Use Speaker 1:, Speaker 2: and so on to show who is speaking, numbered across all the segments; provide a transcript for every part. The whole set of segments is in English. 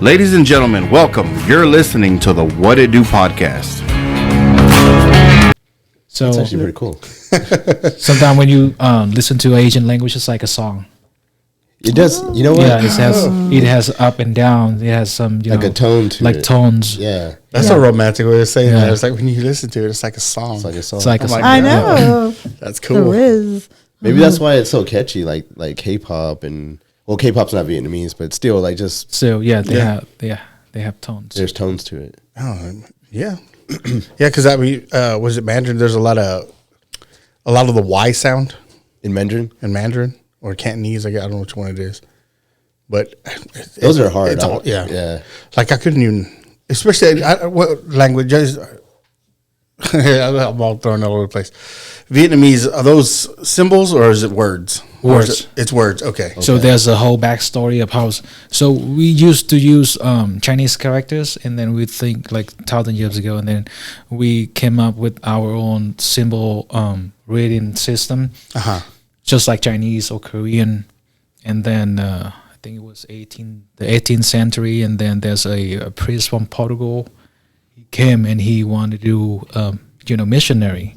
Speaker 1: Ladies and gentlemen, welcome. You're listening to the What It Do podcast.
Speaker 2: So
Speaker 3: it's actually pretty cool.
Speaker 2: sometimes when you listen to Asian language, it's like a song.
Speaker 3: It does. You know what?
Speaker 2: Yeah, it has up and down. It has some
Speaker 3: like a tone to
Speaker 2: like
Speaker 3: it.
Speaker 2: tones.
Speaker 3: Yeah,
Speaker 4: that's a romantic way of saying that. It's like when you listen to it, it's like a song.
Speaker 3: it's like a song.
Speaker 2: It's like a song.
Speaker 5: I know.
Speaker 4: That's cool.
Speaker 5: There is.
Speaker 3: Maybe that's why it's so catchy. Like K-pop and K-pop's not Vietnamese, but still like just
Speaker 2: So yeah, they have tones.
Speaker 3: there's tones to it.
Speaker 4: Oh, yeah, yeah. Because was it Mandarin? There's a lot of the Y sound
Speaker 3: In Mandarin,
Speaker 4: or Cantonese. I don't know which one it is, but
Speaker 3: those are hard.
Speaker 4: It's all, yeah,
Speaker 3: yeah.
Speaker 4: Like I couldn't even, especially what languages. I'm all thrown all over the place. Vietnamese, are those symbols or is it words?
Speaker 2: Words.
Speaker 4: It's words. Okay.
Speaker 2: So there's a whole backstory of how. So we used to use Chinese characters, and then we think like 1,000 years ago, and then we came up with our own symbol reading system, just like Chinese or Korean. And then I think it was the 18th century, and then there's a priest from Portugal. He came and he wanted to do missionary,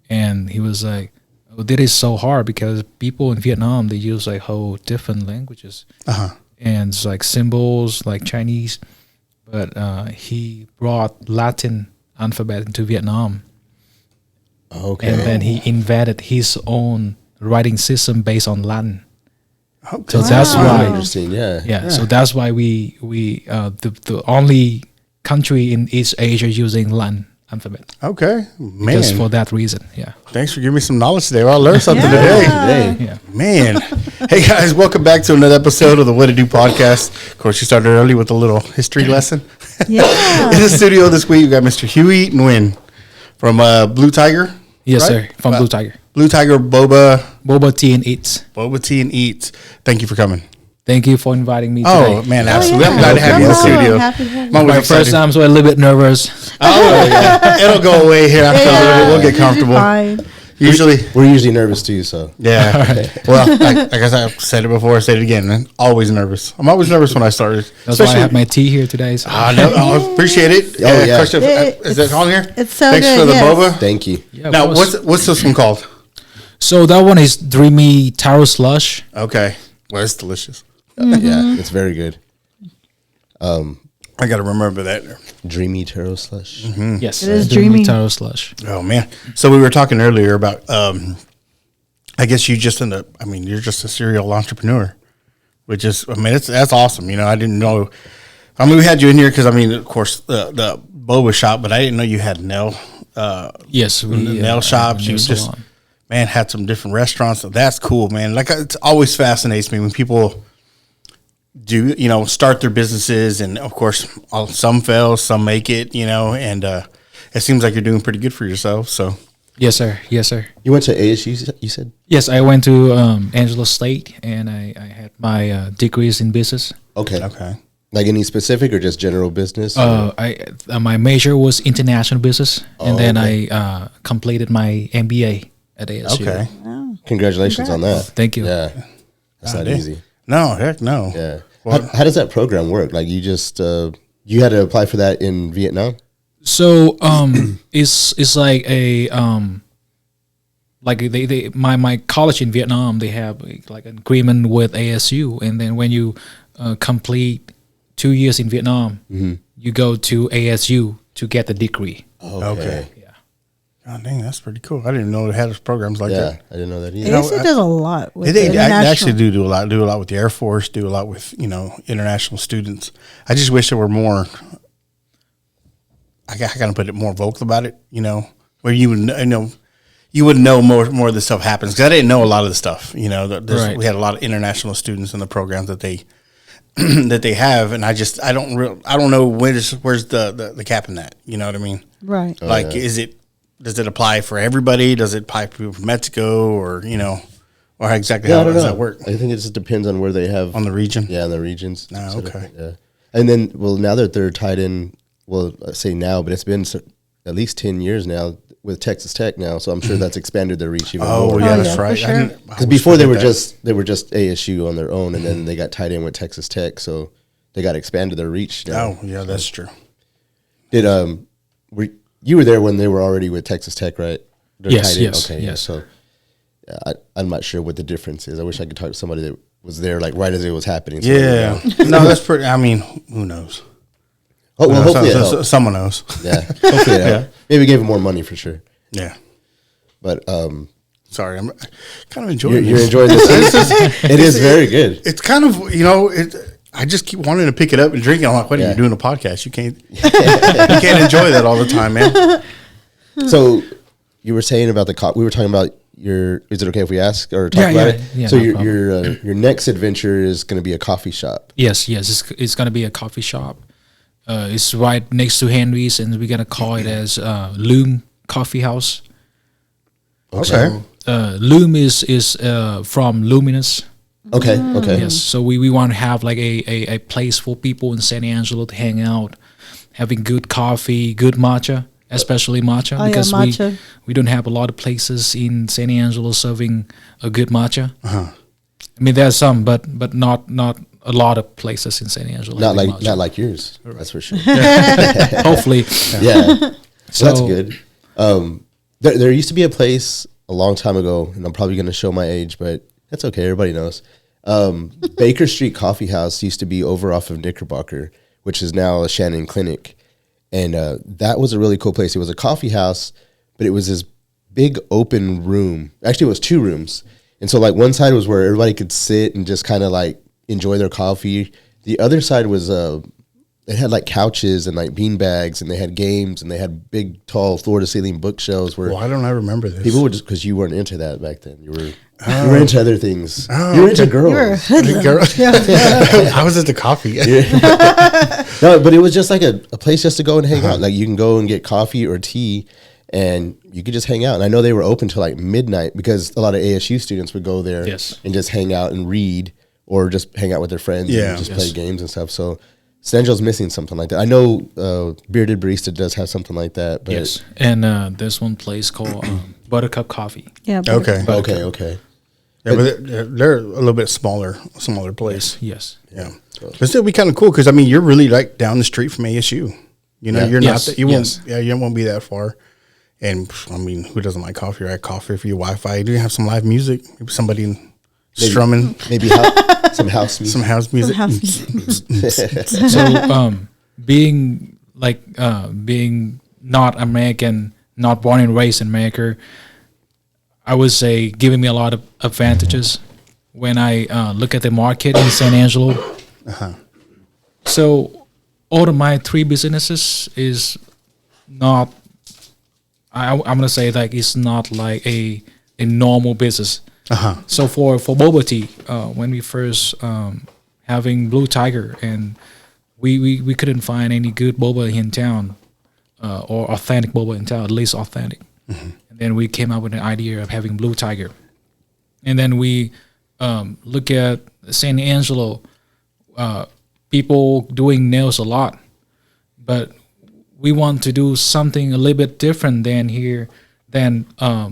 Speaker 2: and he was like, that is so hard because people in Vietnam, they use like whole different languages and it's like symbols like Chinese, but he brought Latin alphabet into Vietnam.
Speaker 3: Okay.
Speaker 2: And then he invented his own writing system based on Latin.
Speaker 4: Okay.
Speaker 2: So that's why
Speaker 3: Interesting. Yeah.
Speaker 2: so that's why we the only country in East Asia using Latin alphabet.
Speaker 4: Okay, man.
Speaker 2: Just for that reason, yeah.
Speaker 4: Thanks for giving me some knowledge today. Well, I learned something today.
Speaker 2: Yeah.
Speaker 4: Man. Hey, guys, welcome back to another episode of the What to Do podcast. Of course, you started early with a little history lesson.
Speaker 5: Yeah.
Speaker 4: In the studio this week, we got Mr. Huey Nguyen from Blue Tiger.
Speaker 2: Yes,
Speaker 4: right?
Speaker 2: sir. From Blue Tiger.
Speaker 4: Blue Tiger
Speaker 2: Boba Tea and Eats.
Speaker 4: Boba Tea and Eats. Thank you for coming.
Speaker 2: Thank you for inviting me
Speaker 4: Oh,
Speaker 2: today.
Speaker 4: man,
Speaker 5: Oh,
Speaker 4: absolutely.
Speaker 5: yeah.
Speaker 4: I'm glad to have you in the
Speaker 5: Come on.
Speaker 4: studio.
Speaker 5: Happy to have you.
Speaker 4: I'm always
Speaker 2: My
Speaker 4: excited.
Speaker 2: first time, so a little bit nervous.
Speaker 4: Oh, yeah. It'll go away here after a little bit. We'll get comfortable.
Speaker 5: Fine.
Speaker 4: Usually.
Speaker 3: We're usually nervous too, so
Speaker 4: Yeah. Well, like I said, I've said it before, I say it again, man. Always nervous. I'm always nervous when I started.
Speaker 2: That's why I have my tea here today. So.
Speaker 4: I appreciate it.
Speaker 3: Oh, yeah.
Speaker 4: Question, is that on here?
Speaker 5: It's so
Speaker 4: Thanks
Speaker 5: good,
Speaker 4: for the
Speaker 5: yes.
Speaker 4: boba.
Speaker 3: thank you.
Speaker 2: Yeah, of
Speaker 4: Now,
Speaker 2: course.
Speaker 4: what's this one called?
Speaker 2: So that one is Dreamy Taro Slush.
Speaker 4: Okay. Well, it's delicious.
Speaker 3: Yeah, it's very good.
Speaker 4: I got to remember that.
Speaker 3: Dreamy taro slush.
Speaker 2: Yes,
Speaker 5: It is dreamy.
Speaker 2: Taro Slush.
Speaker 4: Oh, man. So we were talking earlier about, I guess you're just a serial entrepreneur, which is, that's awesome. You know, I didn't know. We had you in here because, of course, the boba shop, but I didn't know you had nail shops. You just, man, had some different restaurants. So that's cool, man. Like, it always fascinates me when people do, start their businesses. And, of course, some fail, some make it, and it seems like you're doing pretty good for yourself. So,
Speaker 2: Yes, sir. Yes, sir.
Speaker 3: You went to ASU, you said?
Speaker 2: Yes, I went to Angelo State, and I had my degrees in business.
Speaker 3: Okay.
Speaker 4: okay.
Speaker 3: Like any specific or just general business? or-
Speaker 2: My major was international business, and
Speaker 3: Oh,
Speaker 2: then
Speaker 3: okay.
Speaker 2: I completed my MBA at ASU.
Speaker 4: Okay.
Speaker 3: Congratulations on that.
Speaker 2: Thank you.
Speaker 3: Yeah. That's not
Speaker 4: dang.
Speaker 3: easy.
Speaker 4: No, heck no.
Speaker 3: Yeah.
Speaker 4: Well-
Speaker 3: how does that program work? Like you just, you had to apply for that in Vietnam?
Speaker 2: So it's like a like my college in Vietnam, they have like an agreement with ASU, and then when you complete 2 years in Vietnam, you go to ASU to get the degree.
Speaker 4: Okay.
Speaker 2: Yeah.
Speaker 4: Oh, dang, that's pretty cool. I didn't know it had programs like
Speaker 3: Yeah.
Speaker 4: that.
Speaker 3: I didn't know that either.
Speaker 5: ASU does a lot with
Speaker 4: They
Speaker 5: the
Speaker 4: actually
Speaker 5: international.
Speaker 4: do a lot with the Air Force, do a lot with, international students. I just wish there were more, I gotta put it more vocal about it, where you would you would know more of this stuff happens. Because I didn't know a lot of the stuff,
Speaker 2: Right.
Speaker 4: we had a lot of international students in the programs that they that they have, and I don't know where's the cap in that, you know what I mean?
Speaker 5: Right.
Speaker 4: Like, does it apply for everybody? Does it apply for people from Mexico, or or exactly
Speaker 3: Yeah, I
Speaker 4: how
Speaker 3: don't
Speaker 4: does
Speaker 3: know.
Speaker 4: that work
Speaker 3: I think it just depends on where they have
Speaker 4: on the region?
Speaker 3: Yeah, in the regions.
Speaker 4: Oh,
Speaker 3: set up,
Speaker 4: okay.
Speaker 3: Yeah, and then now that they're tied in, I say now, but it's been at least 10 years now with Texas Tech now, so I'm sure that's expanded their reach even
Speaker 4: Oh
Speaker 3: more.
Speaker 4: yeah,
Speaker 5: Oh,
Speaker 4: that's
Speaker 5: yeah, for
Speaker 4: right.
Speaker 5: sure.
Speaker 3: Because before they were just ASU on their own, and then they got tied in with Texas Tech, so they got expanded their reach now.
Speaker 4: Oh, yeah, that's true.
Speaker 3: Did you were there when they were already with Texas Tech, right? They're
Speaker 2: Yes,
Speaker 3: tied in?
Speaker 2: yes,
Speaker 3: Okay,
Speaker 2: yes.
Speaker 3: So I'm not sure what the difference is. I wish I could talk to somebody that was there like right as it was happening. So
Speaker 4: Yeah. No, that's pretty. I mean, who knows?
Speaker 3: Oh, well, hopefully it
Speaker 4: So-
Speaker 3: helped.
Speaker 4: someone knows.
Speaker 3: Yeah, hopefully it helped. Maybe gave him more money for sure.
Speaker 4: Yeah.
Speaker 3: But
Speaker 4: Sorry, I'm kind of enjoying
Speaker 3: you're
Speaker 4: this.
Speaker 3: enjoying this. It is very good.
Speaker 4: It's kind of, I just keep wanting to pick it up and drink it. I'm like, what are
Speaker 3: Yeah.
Speaker 4: you doing a podcast? You can't enjoy that all the time, man.
Speaker 3: So you were saying about we were talking about is it okay if we ask or talk
Speaker 2: Yeah,
Speaker 3: about
Speaker 2: yeah,
Speaker 3: it?
Speaker 2: yeah,
Speaker 3: So
Speaker 2: no
Speaker 3: your next adventure is going to be a coffee shop.
Speaker 2: Yes, it's gonna be a coffee shop. It's right next to Henry's, and we're gonna call it as Loom Coffee House.
Speaker 4: Okay.
Speaker 2: Loom is from Luminous.
Speaker 3: Okay. Okay.
Speaker 2: Yes, so we want to have like a place for people in San Angelo to hang out, having good coffee, good matcha, especially matcha,
Speaker 5: Oh, yeah,
Speaker 2: because
Speaker 5: matcha.
Speaker 2: we don't have a lot of places in San Angelo serving a good matcha.
Speaker 4: Uh-huh.
Speaker 2: I mean, there's some, but not a lot of places in San Angelo.
Speaker 3: Not
Speaker 2: having
Speaker 3: like
Speaker 2: matcha.
Speaker 3: not like yours. That's for sure.
Speaker 2: Hopefully.
Speaker 3: Yeah. So that's
Speaker 2: So-
Speaker 3: good. There used to be a place a long time ago, and I'm probably going to show my age, but that's okay. Everybody knows. Baker Street Coffee House used to be over off of Knickerbocker, which is now a Shannon Clinic. And that was a really cool place. It was a coffee house, but it was this big open room. Actually, it was two rooms. And so like one side was where everybody could sit and just kind of like enjoy their coffee. The other side was they had like couches and like bean bags, and they had games, and they had big tall floor to ceiling bookshelves where
Speaker 4: Why don't I remember this?
Speaker 3: people would just, because you weren't into that back then. You were into other things.
Speaker 4: Oh,
Speaker 3: you were into
Speaker 5: You were a
Speaker 3: girls.
Speaker 5: hoodlum.
Speaker 4: I was at the coffee.
Speaker 3: No, but it was just like a place just to go and hang out. Like you can go and get coffee or tea, and you could just hang out. And I know they were open till like midnight because a lot of ASU students would go there
Speaker 2: Yes.
Speaker 3: and just hang out and read, or just hang out with their friends
Speaker 4: Yeah.
Speaker 3: and just
Speaker 2: Yes.
Speaker 3: play games and stuff. So San Angelo's missing something like that. I know Bearded Barista does have something like that. But
Speaker 2: Yes, and there's one place called Buttercup Coffee.
Speaker 5: Yeah. but
Speaker 4: Okay.
Speaker 3: Okay.
Speaker 4: Yeah, but they're a little bit smaller place.
Speaker 2: Yes.
Speaker 4: Yeah. But still be kind of cool because, I mean, you're really like down the street from ASU. You know,
Speaker 3: Yeah.
Speaker 4: you're
Speaker 2: Yes,
Speaker 4: not, you
Speaker 2: yes.
Speaker 4: won't, you won't be that far. And I mean, who doesn't like coffee, right? Coffee for your Wi-Fi. Do you have some live music? Maybe somebody strumming
Speaker 3: Maybe some house music.
Speaker 4: some house
Speaker 5: some
Speaker 4: music.
Speaker 5: house music.
Speaker 2: So being not American, not born and raised in America, I would say giving me a lot of advantages when I look at the market in San Angelo. So all of my three businesses is not. I'm gonna say like it's not like a normal business. So for boba tea, when we first having Blue Tiger, and we couldn't find any good boba in town, or authentic boba in town, at least authentic. And then we came up with an idea of having Blue Tiger, and then we look at San Angelo, people doing nails a lot, but we want to do something a little bit different than here, than a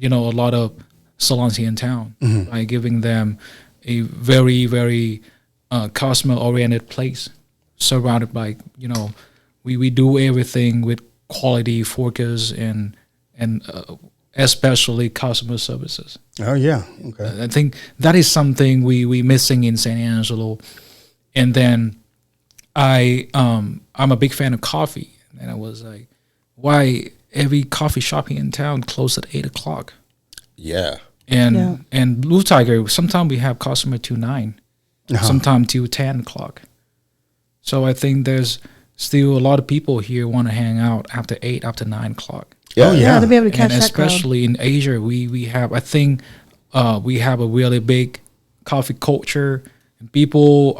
Speaker 2: lot of salons here in town, by giving them a very, very customer-oriented place, surrounded by, we do everything with quality focus and especially customer services.
Speaker 4: Oh, yeah. Okay.
Speaker 2: I think that is something we missing in San Angelo. And then I'm a big fan of coffee, and I was like, why every coffee shop here in town closed at 8:00?
Speaker 3: Yeah.
Speaker 2: And Blue Tiger, sometimes we have customer till 9, sometimes till 10:00. So I think there's still a lot of people here want to hang out after 8, after 9:00.
Speaker 3: Yeah.
Speaker 5: Yeah, to be able to catch
Speaker 2: And
Speaker 5: that crowd.
Speaker 2: especially in Asia, we have, I think, we have a really big coffee culture. People,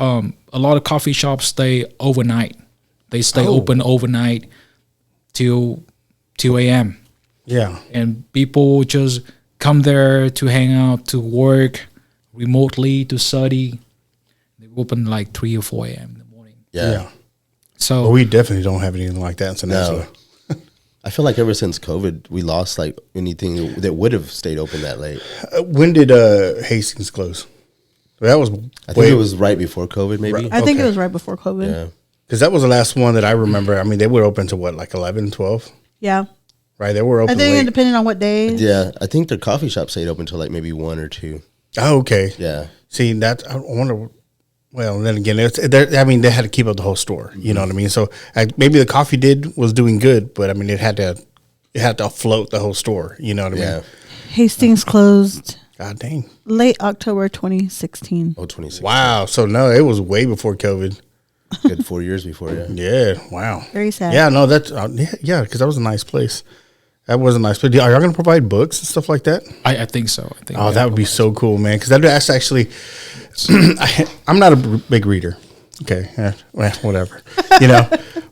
Speaker 2: a lot of coffee shops stay overnight. They stay open overnight till 2 a.m.
Speaker 4: Yeah.
Speaker 2: And people just come there to hang out, to work remotely, to study. They open like 3 or 4 a.m. in the morning.
Speaker 3: Yeah.
Speaker 2: So
Speaker 4: Well, we definitely don't have anything like that in San
Speaker 3: No.
Speaker 4: Angelo.
Speaker 3: I feel like ever since COVID, we lost like anything that would have stayed open that late.
Speaker 4: When did Hastings close? That was
Speaker 3: I think it was right before COVID, maybe.
Speaker 5: I think it
Speaker 4: Okay.
Speaker 5: was right before COVID.
Speaker 3: Yeah.
Speaker 4: because that was the last one that I remember. I mean, they were open to what, like 11, 12?
Speaker 5: Yeah.
Speaker 4: Right? They were
Speaker 5: I
Speaker 4: open
Speaker 5: think
Speaker 4: late.
Speaker 5: depending on what days.
Speaker 3: Yeah, I think their coffee shop stayed open till like maybe 1 or 2.
Speaker 4: Oh, okay.
Speaker 3: Yeah.
Speaker 4: See, that I wonder. Well, then again, I mean, they had to keep up the whole store. You know what I mean? So maybe the coffee was doing good, but I mean, it had to float the whole store. You know what I
Speaker 3: Yeah.
Speaker 4: mean?
Speaker 5: Hastings closed
Speaker 4: God dang!
Speaker 5: late October 2016.
Speaker 3: Oh, 26.
Speaker 4: Wow. So no, it was way before COVID.
Speaker 3: Good 4 years before, yeah.
Speaker 4: Yeah. Wow.
Speaker 5: Very sad.
Speaker 4: Yeah. No, that's yeah. Because that was a nice place. That was a nice place. Are y'all going to provide books and stuff like that?
Speaker 2: I think so. I think.
Speaker 4: Oh, that would be so cool, man. Because that's actually, I'm not a big reader. Okay, well, whatever,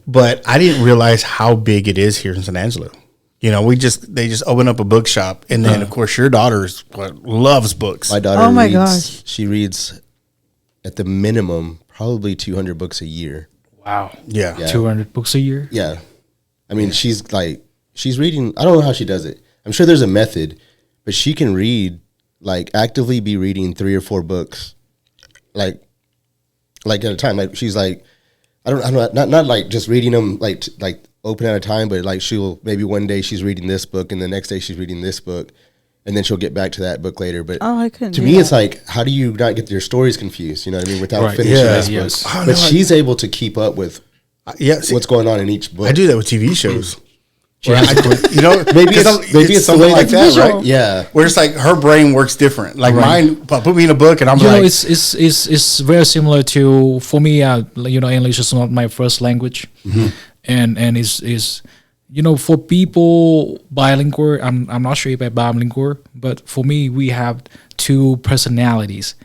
Speaker 4: But I didn't realize how big it is here in San Angelo. They just open up a bookshop, and then of course your daughter loves books.
Speaker 3: My daughter
Speaker 5: Oh my
Speaker 3: reads,
Speaker 5: gosh.
Speaker 3: she reads at the minimum probably 200 books a year.
Speaker 2: Wow.
Speaker 4: Yeah.
Speaker 2: 200 books a year.
Speaker 3: Yeah. I mean, she's reading, I don't know how she does it. I'm sure there's a method, but she can read, like actively be reading 3 or 4 books, like at a time. Like she's like, I don't not like just reading them like open at a time, but like she'll maybe one day she's reading this book and the next day she's reading this book, and then she'll get back to that book later. But
Speaker 5: I couldn't
Speaker 3: to
Speaker 5: do
Speaker 3: me,
Speaker 5: that.
Speaker 3: it's like, how do you not get your stories confused? You know what I mean? Without
Speaker 2: Right.
Speaker 3: finishing
Speaker 4: Yeah.
Speaker 3: this
Speaker 2: Yes.
Speaker 3: book,
Speaker 4: Oh,
Speaker 3: but
Speaker 4: no,
Speaker 3: she's able to keep up with
Speaker 4: Yeah, see,
Speaker 3: what's going on in each book.
Speaker 4: I do that with TV shows.
Speaker 2: Yeah.
Speaker 3: Maybe
Speaker 4: 'cause
Speaker 3: maybe it's the
Speaker 4: something
Speaker 3: way
Speaker 4: like that,
Speaker 5: visual.
Speaker 4: right?
Speaker 3: Yeah.
Speaker 4: Where it's like her brain works different. Like mine, put me in a book, and I'm
Speaker 2: You
Speaker 4: like,
Speaker 2: know, it's very similar to, for me. English is not my first language, and is for people bilingual. I'm not sure if I'm bilingual, but for me, we have 2 personalities.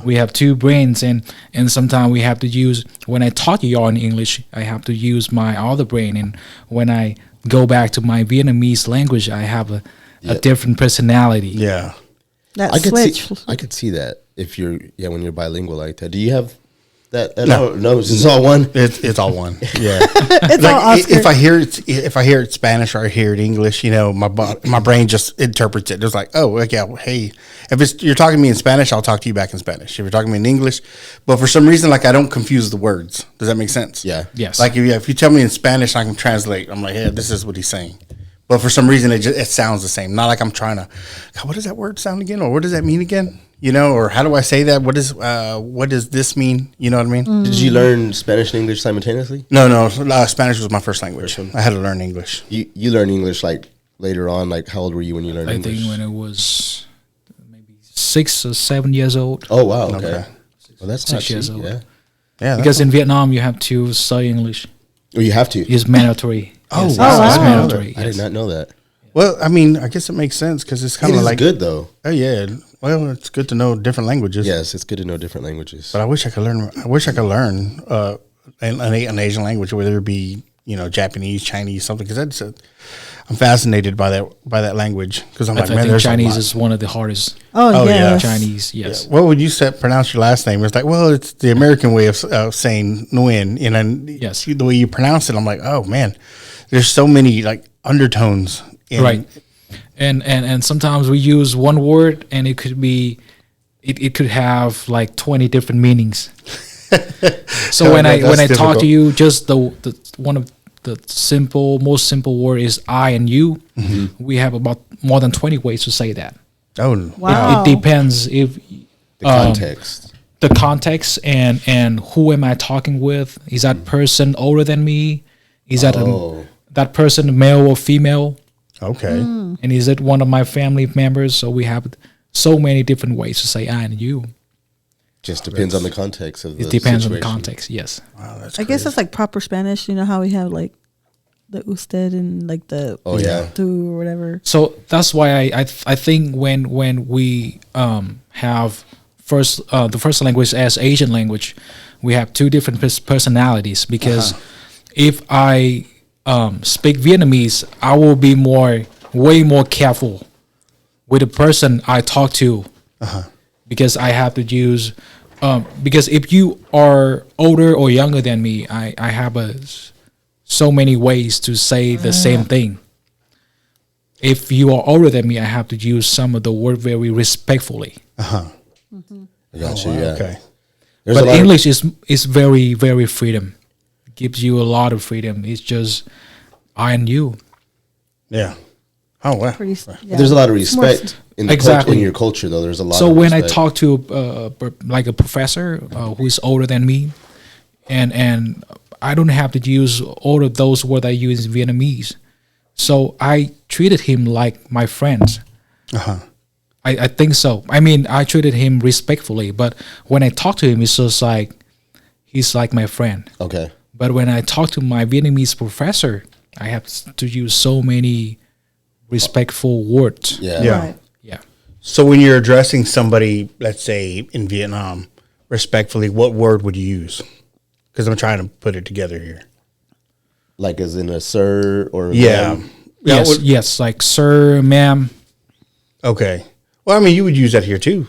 Speaker 2: We have 2 brains, and sometimes we have to use, when I talk to y'all in English, I have to use my other brain, and when I go back to my Vietnamese language, I have a different personality.
Speaker 4: yeah.
Speaker 5: That
Speaker 3: I could
Speaker 5: switch.
Speaker 3: see. I could see that if you're when you're bilingual like that. Do you have that? No, it's all one.
Speaker 4: It's all one. Yeah.
Speaker 5: It's all Oscar.
Speaker 4: If I hear it Spanish or I hear it English, my brain just interprets it. It's like, oh, okay, well, hey, if you're talking to me in Spanish, I'll talk to you back in Spanish. If you're talking to me in English, but for some reason, like I don't confuse the words. Does that make sense?
Speaker 3: Yeah.
Speaker 2: Yes.
Speaker 4: Like if you tell me in Spanish, I can translate. I'm like, yeah, this is what he's saying. But for some reason, it sounds the same. Not like I'm trying to, God, what does that word sound again? Or what does that mean again? Or how do I say that? What does this mean? You know what I mean?
Speaker 3: Did you learn Spanish and English simultaneously?
Speaker 4: No. Spanish was my first language. I had to learn English.
Speaker 3: You learned English like later on. Like how old were you when you learned
Speaker 2: I
Speaker 3: English?
Speaker 2: think when I was maybe 6 or 7 years old.
Speaker 3: Oh wow. Okay.
Speaker 4: Okay.
Speaker 3: Well, that's
Speaker 2: 6
Speaker 3: not
Speaker 2: years
Speaker 3: cheap.
Speaker 2: old.
Speaker 3: Yeah.
Speaker 4: Yeah,
Speaker 2: Because in Vietnam, you have to study English.
Speaker 3: Oh, you have to.
Speaker 2: It's mandatory.
Speaker 4: Oh,
Speaker 2: Yes,
Speaker 4: wow.
Speaker 2: It's
Speaker 5: Wow.
Speaker 2: mandatory.
Speaker 3: I did
Speaker 2: yes.
Speaker 3: not know that.
Speaker 4: well, I mean, I guess it makes sense because it's
Speaker 3: It
Speaker 4: kind of
Speaker 3: is
Speaker 4: like
Speaker 3: good though.
Speaker 4: Oh yeah. Well, it's good to know different languages.
Speaker 3: Yes, it's good to know different languages.
Speaker 4: But I wish I could learn. An Asian language, whether it be Japanese, Chinese, something. Because I'm fascinated by that language. Because I'm
Speaker 2: I
Speaker 4: like, man,
Speaker 2: think
Speaker 4: there's a
Speaker 2: Chinese
Speaker 4: lot.
Speaker 2: is one of the hardest.
Speaker 5: Oh,
Speaker 4: yeah.
Speaker 5: yes.
Speaker 2: Chinese, yes.
Speaker 4: What would you pronounce your last name? It's like, well, it's the American way of saying Nguyen.
Speaker 2: Yes.
Speaker 4: The way you pronounce it, I'm like, oh man, there's so many like undertones.
Speaker 2: Right. And sometimes we use one word and it could be, it could have like 20 different meanings. So
Speaker 4: Oh,
Speaker 2: when I
Speaker 4: that's
Speaker 2: talk
Speaker 4: difficult.
Speaker 2: to you, just the one of the most simple word is I and you.
Speaker 4: Mm-hmm.
Speaker 2: We have about more than 20 ways to say that.
Speaker 4: Oh,
Speaker 5: Wow.
Speaker 2: It depends if
Speaker 3: The context.
Speaker 2: the context and who am I talking with? Is that person older than me? Is that that person male or female?
Speaker 4: okay.
Speaker 2: And is it one of my family members? So we have so many different ways to say I and you.
Speaker 3: Just depends on the context of the
Speaker 2: It depends on the
Speaker 3: situation.
Speaker 2: context. Yes.
Speaker 4: Wow, that's
Speaker 5: I guess it's like proper Spanish. You know how we have like the usted and like the
Speaker 3: Oh, yeah.
Speaker 5: tu or whatever.
Speaker 2: So that's why I think when we have the first language as Asian language, we have 2 different personalities because if I speak Vietnamese, I will be way more careful with the person I talk to because I have to use because if you are older or younger than me, I have so many ways to say the same thing. If you are older than me, I have to use some of the word very respectfully.
Speaker 3: I got you.
Speaker 4: wow,
Speaker 3: Yeah.
Speaker 4: okay.
Speaker 3: There's a
Speaker 2: But
Speaker 3: lot of-
Speaker 2: English is very very freedom. Gives you a lot of freedom. It's just I and you.
Speaker 4: Yeah. Oh wow.
Speaker 5: Pretty, yeah.
Speaker 3: there's a lot of
Speaker 5: It's more
Speaker 3: respect in the
Speaker 2: Exactly.
Speaker 3: in your culture, though. There's a lot.
Speaker 2: So
Speaker 3: of
Speaker 2: when I
Speaker 3: respect.
Speaker 2: talk to like a professor who is older than me, and I don't have to use all of those words I use in Vietnamese, so I treated him like my friends.
Speaker 4: Uh-huh.
Speaker 2: I think so. I mean, I treated him respectfully, but when I talk to him, it's just like he's like my friend.
Speaker 3: Okay.
Speaker 2: But when I talk to my Vietnamese professor, I have to use so many respectful words.
Speaker 3: Yeah.
Speaker 4: Yeah.
Speaker 5: Right.
Speaker 2: Yeah.
Speaker 4: So when you're addressing somebody, let's say in Vietnam, respectfully, what word would you use? Because I'm trying to put it together here.
Speaker 3: Like as in a sir or a
Speaker 4: Yeah.
Speaker 3: ma'am?
Speaker 4: Yeah,
Speaker 2: Yes,
Speaker 4: what-
Speaker 2: yes, like sir, ma'am.
Speaker 4: Okay. Well, I mean, you would use that here too.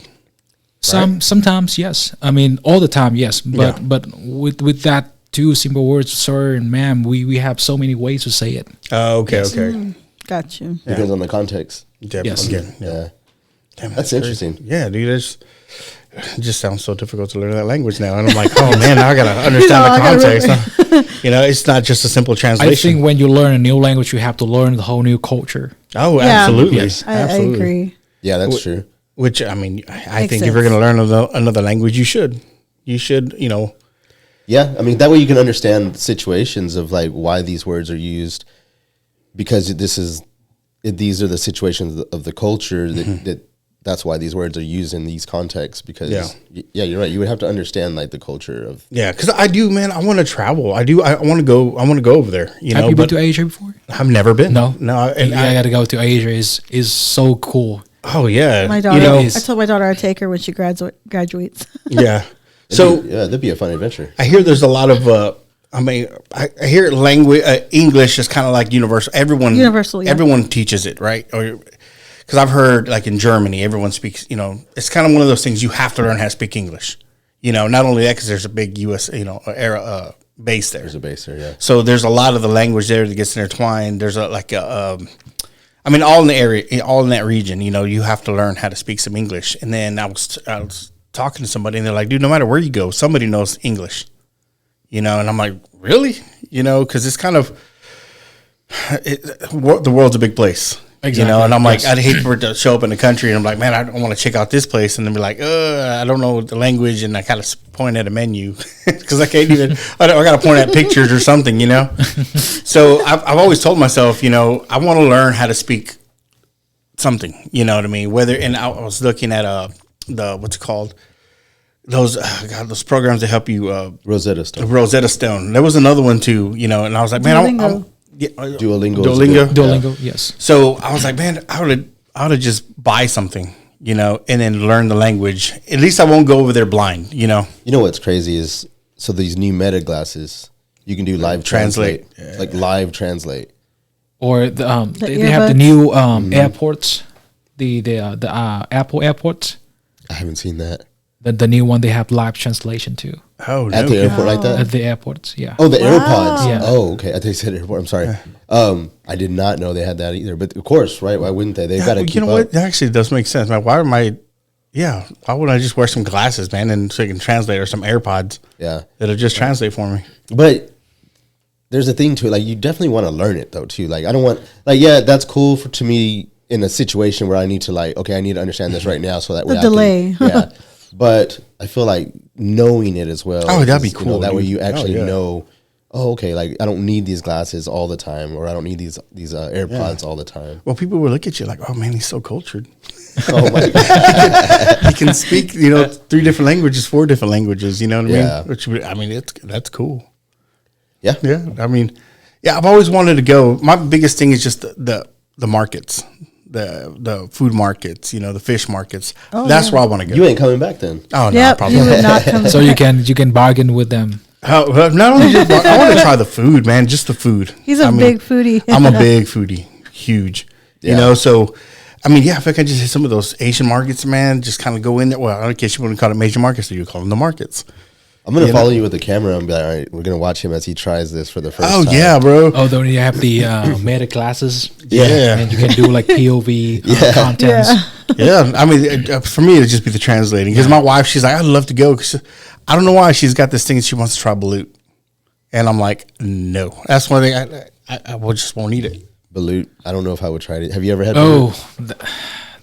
Speaker 2: Sometimes yes. I mean all the time yes. But
Speaker 4: Yeah.
Speaker 2: but with that two simple words, sir and ma'am, we have so many ways to say it.
Speaker 4: Okay.
Speaker 2: Yes.
Speaker 4: Okay.
Speaker 5: Got you.
Speaker 3: Depends on the context.
Speaker 2: Yes.
Speaker 4: Again, yeah.
Speaker 3: Yeah.
Speaker 4: Damn,
Speaker 3: That's
Speaker 4: crazy.
Speaker 3: interesting.
Speaker 4: Yeah, dude. It just sounds so difficult to learn that language now. And I'm like, oh man, now I gotta understand
Speaker 5: I
Speaker 4: the
Speaker 5: gotta
Speaker 4: context. It's not just a simple
Speaker 2: I
Speaker 4: translation.
Speaker 2: think when you learn a new language, you have to learn the whole new culture.
Speaker 4: Oh,
Speaker 5: Yeah.
Speaker 4: absolutely.
Speaker 2: Yes.
Speaker 5: I
Speaker 4: Absolutely.
Speaker 5: agree.
Speaker 3: Yeah, that's true.
Speaker 4: Which I mean, I
Speaker 5: Makes
Speaker 4: think if you're
Speaker 5: sense.
Speaker 4: going to learn another language, you should. You should,
Speaker 3: Yeah, I mean that way you can understand situations of like why these words are used, because these are the situations of the culture that's why these words are used in these contexts. Because
Speaker 4: Yeah.
Speaker 3: you're right. You would have to understand like the culture of.
Speaker 4: Yeah, because I do, man. I want to travel. I do. I want to go. I want to go over there.
Speaker 2: Have you been
Speaker 4: but
Speaker 2: to Asia before?
Speaker 4: I've never been.
Speaker 2: No,
Speaker 4: And
Speaker 2: I gotta go to Asia. Is so cool.
Speaker 4: oh yeah,
Speaker 5: My daughter.
Speaker 2: know-
Speaker 5: I told my daughter I'd take her when she graduates.
Speaker 4: yeah.
Speaker 3: So
Speaker 4: So
Speaker 3: that'd be a fun adventure.
Speaker 4: I hear there's a lot of. I mean, I hear language. English is kind of like universal.
Speaker 5: Universal, yeah.
Speaker 4: Everyone teaches it, right? Or because I've heard like in Germany, everyone speaks. It's kind of one of those things you have to learn how to speak English. Not only that because there's a big U.S. Era base there.
Speaker 3: There's a base there, yeah.
Speaker 4: So there's a lot of the language there that gets intertwined. There's I mean, all in the area, all in that region. You have to learn how to speak some English. And then I was talking to somebody, and they're like, "Dude, no matter where you go, somebody knows English." And I'm like, "Really?" Because it's kind of the world's a big place.
Speaker 2: Exactly.
Speaker 4: And I'm like,
Speaker 2: Yes.
Speaker 4: I'd hate for it to show up in the country, and I'm like, man, I don't want to check out this place, and then be like, I don't know the language, and I kind of point at a menu because I can't even. I got to point at pictures or something, So I've always told myself, I want to learn how to speak something. You know what I mean? And I was looking at what's it called? Those programs that help you
Speaker 3: Rosetta Stone.
Speaker 4: Rosetta Stone. There was another one too, and I was like, man,
Speaker 5: Duolingo.
Speaker 3: Duolingo.
Speaker 4: Duolingo.
Speaker 2: Duolingo, yes.
Speaker 4: So I was like, man, I ought to just buy something, and then learn the language. At least I won't go over there blind,
Speaker 3: You know what's crazy is so these new Meta glasses, you can do live translate, like live translate.
Speaker 2: Or they have the
Speaker 5: earbuds.
Speaker 2: new airports, the Apple airports.
Speaker 3: I haven't seen that
Speaker 2: The new one they have live translation too
Speaker 4: Oh,
Speaker 3: at the airport like that.
Speaker 2: at the airports. Yeah.
Speaker 3: Oh, the
Speaker 5: Wow.
Speaker 3: AirPods.
Speaker 2: Yeah.
Speaker 3: Oh, okay. I thought you said airport. I'm sorry. I did not know they had that either. But of course, right? Why wouldn't they? They've got to keep
Speaker 4: you know
Speaker 3: up.
Speaker 4: what? That actually does make sense. Man, why wouldn't I just wear some glasses, man, and so I can translate, or some AirPods
Speaker 3: Yeah.
Speaker 4: that'll just translate for me?
Speaker 3: But there's a thing to it. Like, you definitely want to learn it, though, too. Like, I don't want, like, yeah, that's cool to me in a situation where I need to, like, okay, I need to understand this right now so that way
Speaker 5: The
Speaker 3: I can-
Speaker 5: delay.
Speaker 3: yeah. But I feel like knowing it as well.
Speaker 4: Oh, that'd be
Speaker 3: is,
Speaker 4: cool,
Speaker 3: that way
Speaker 4: dude.
Speaker 3: you actually
Speaker 4: Oh, yeah.
Speaker 3: know, oh, okay, like, I don't need these glasses all the time, or I don't need these AirPods all the time.
Speaker 4: Well, people will look at you like, oh man, he's so cultured.
Speaker 3: Oh, my God.
Speaker 4: He can speak, 3 different languages, 4 different languages. You know what I
Speaker 3: Yeah.
Speaker 4: mean? Which I mean, that's cool.
Speaker 3: Yeah.
Speaker 4: Yeah, I mean, yeah, I've always wanted to go. My biggest thing is just the markets, the food markets, the fish markets.
Speaker 5: Oh,
Speaker 4: That's
Speaker 5: yeah.
Speaker 4: where I want to go.
Speaker 3: You ain't coming back then.
Speaker 4: Oh no,
Speaker 5: Yep,
Speaker 4: probably
Speaker 5: you
Speaker 4: not.
Speaker 5: would not come.
Speaker 2: So you can bargain with them.
Speaker 4: Well, not only just, I want to try the food, man. Just the food.
Speaker 5: He's a
Speaker 4: I mean,
Speaker 5: big foodie.
Speaker 4: I'm a big foodie, huge.
Speaker 3: Yeah.
Speaker 4: So I mean, yeah, if I can just hit some of those Asian markets, man, just kind of go in there. Well, I guess you wouldn't call them major markets, so you call them the markets.
Speaker 3: I'm going to follow you with the camera and be like, all right, we're going to watch him as he tries this for the first
Speaker 4: Oh
Speaker 3: time.
Speaker 4: yeah, bro.
Speaker 2: Oh, then you have the meta classes.
Speaker 4: Yeah.
Speaker 2: And you can do like POV contents.
Speaker 5: Yeah.
Speaker 4: Yeah, I mean, for me, it'd just be the translating. Because my wife, she's like, I'd love to go. Cause I don't know why she's got this thing. She wants to try balut, and I'm like, no. That's one thing I just won't eat it.
Speaker 3: Balut. I don't know if I would try it. Have you ever had?
Speaker 2: Oh,
Speaker 3: balut?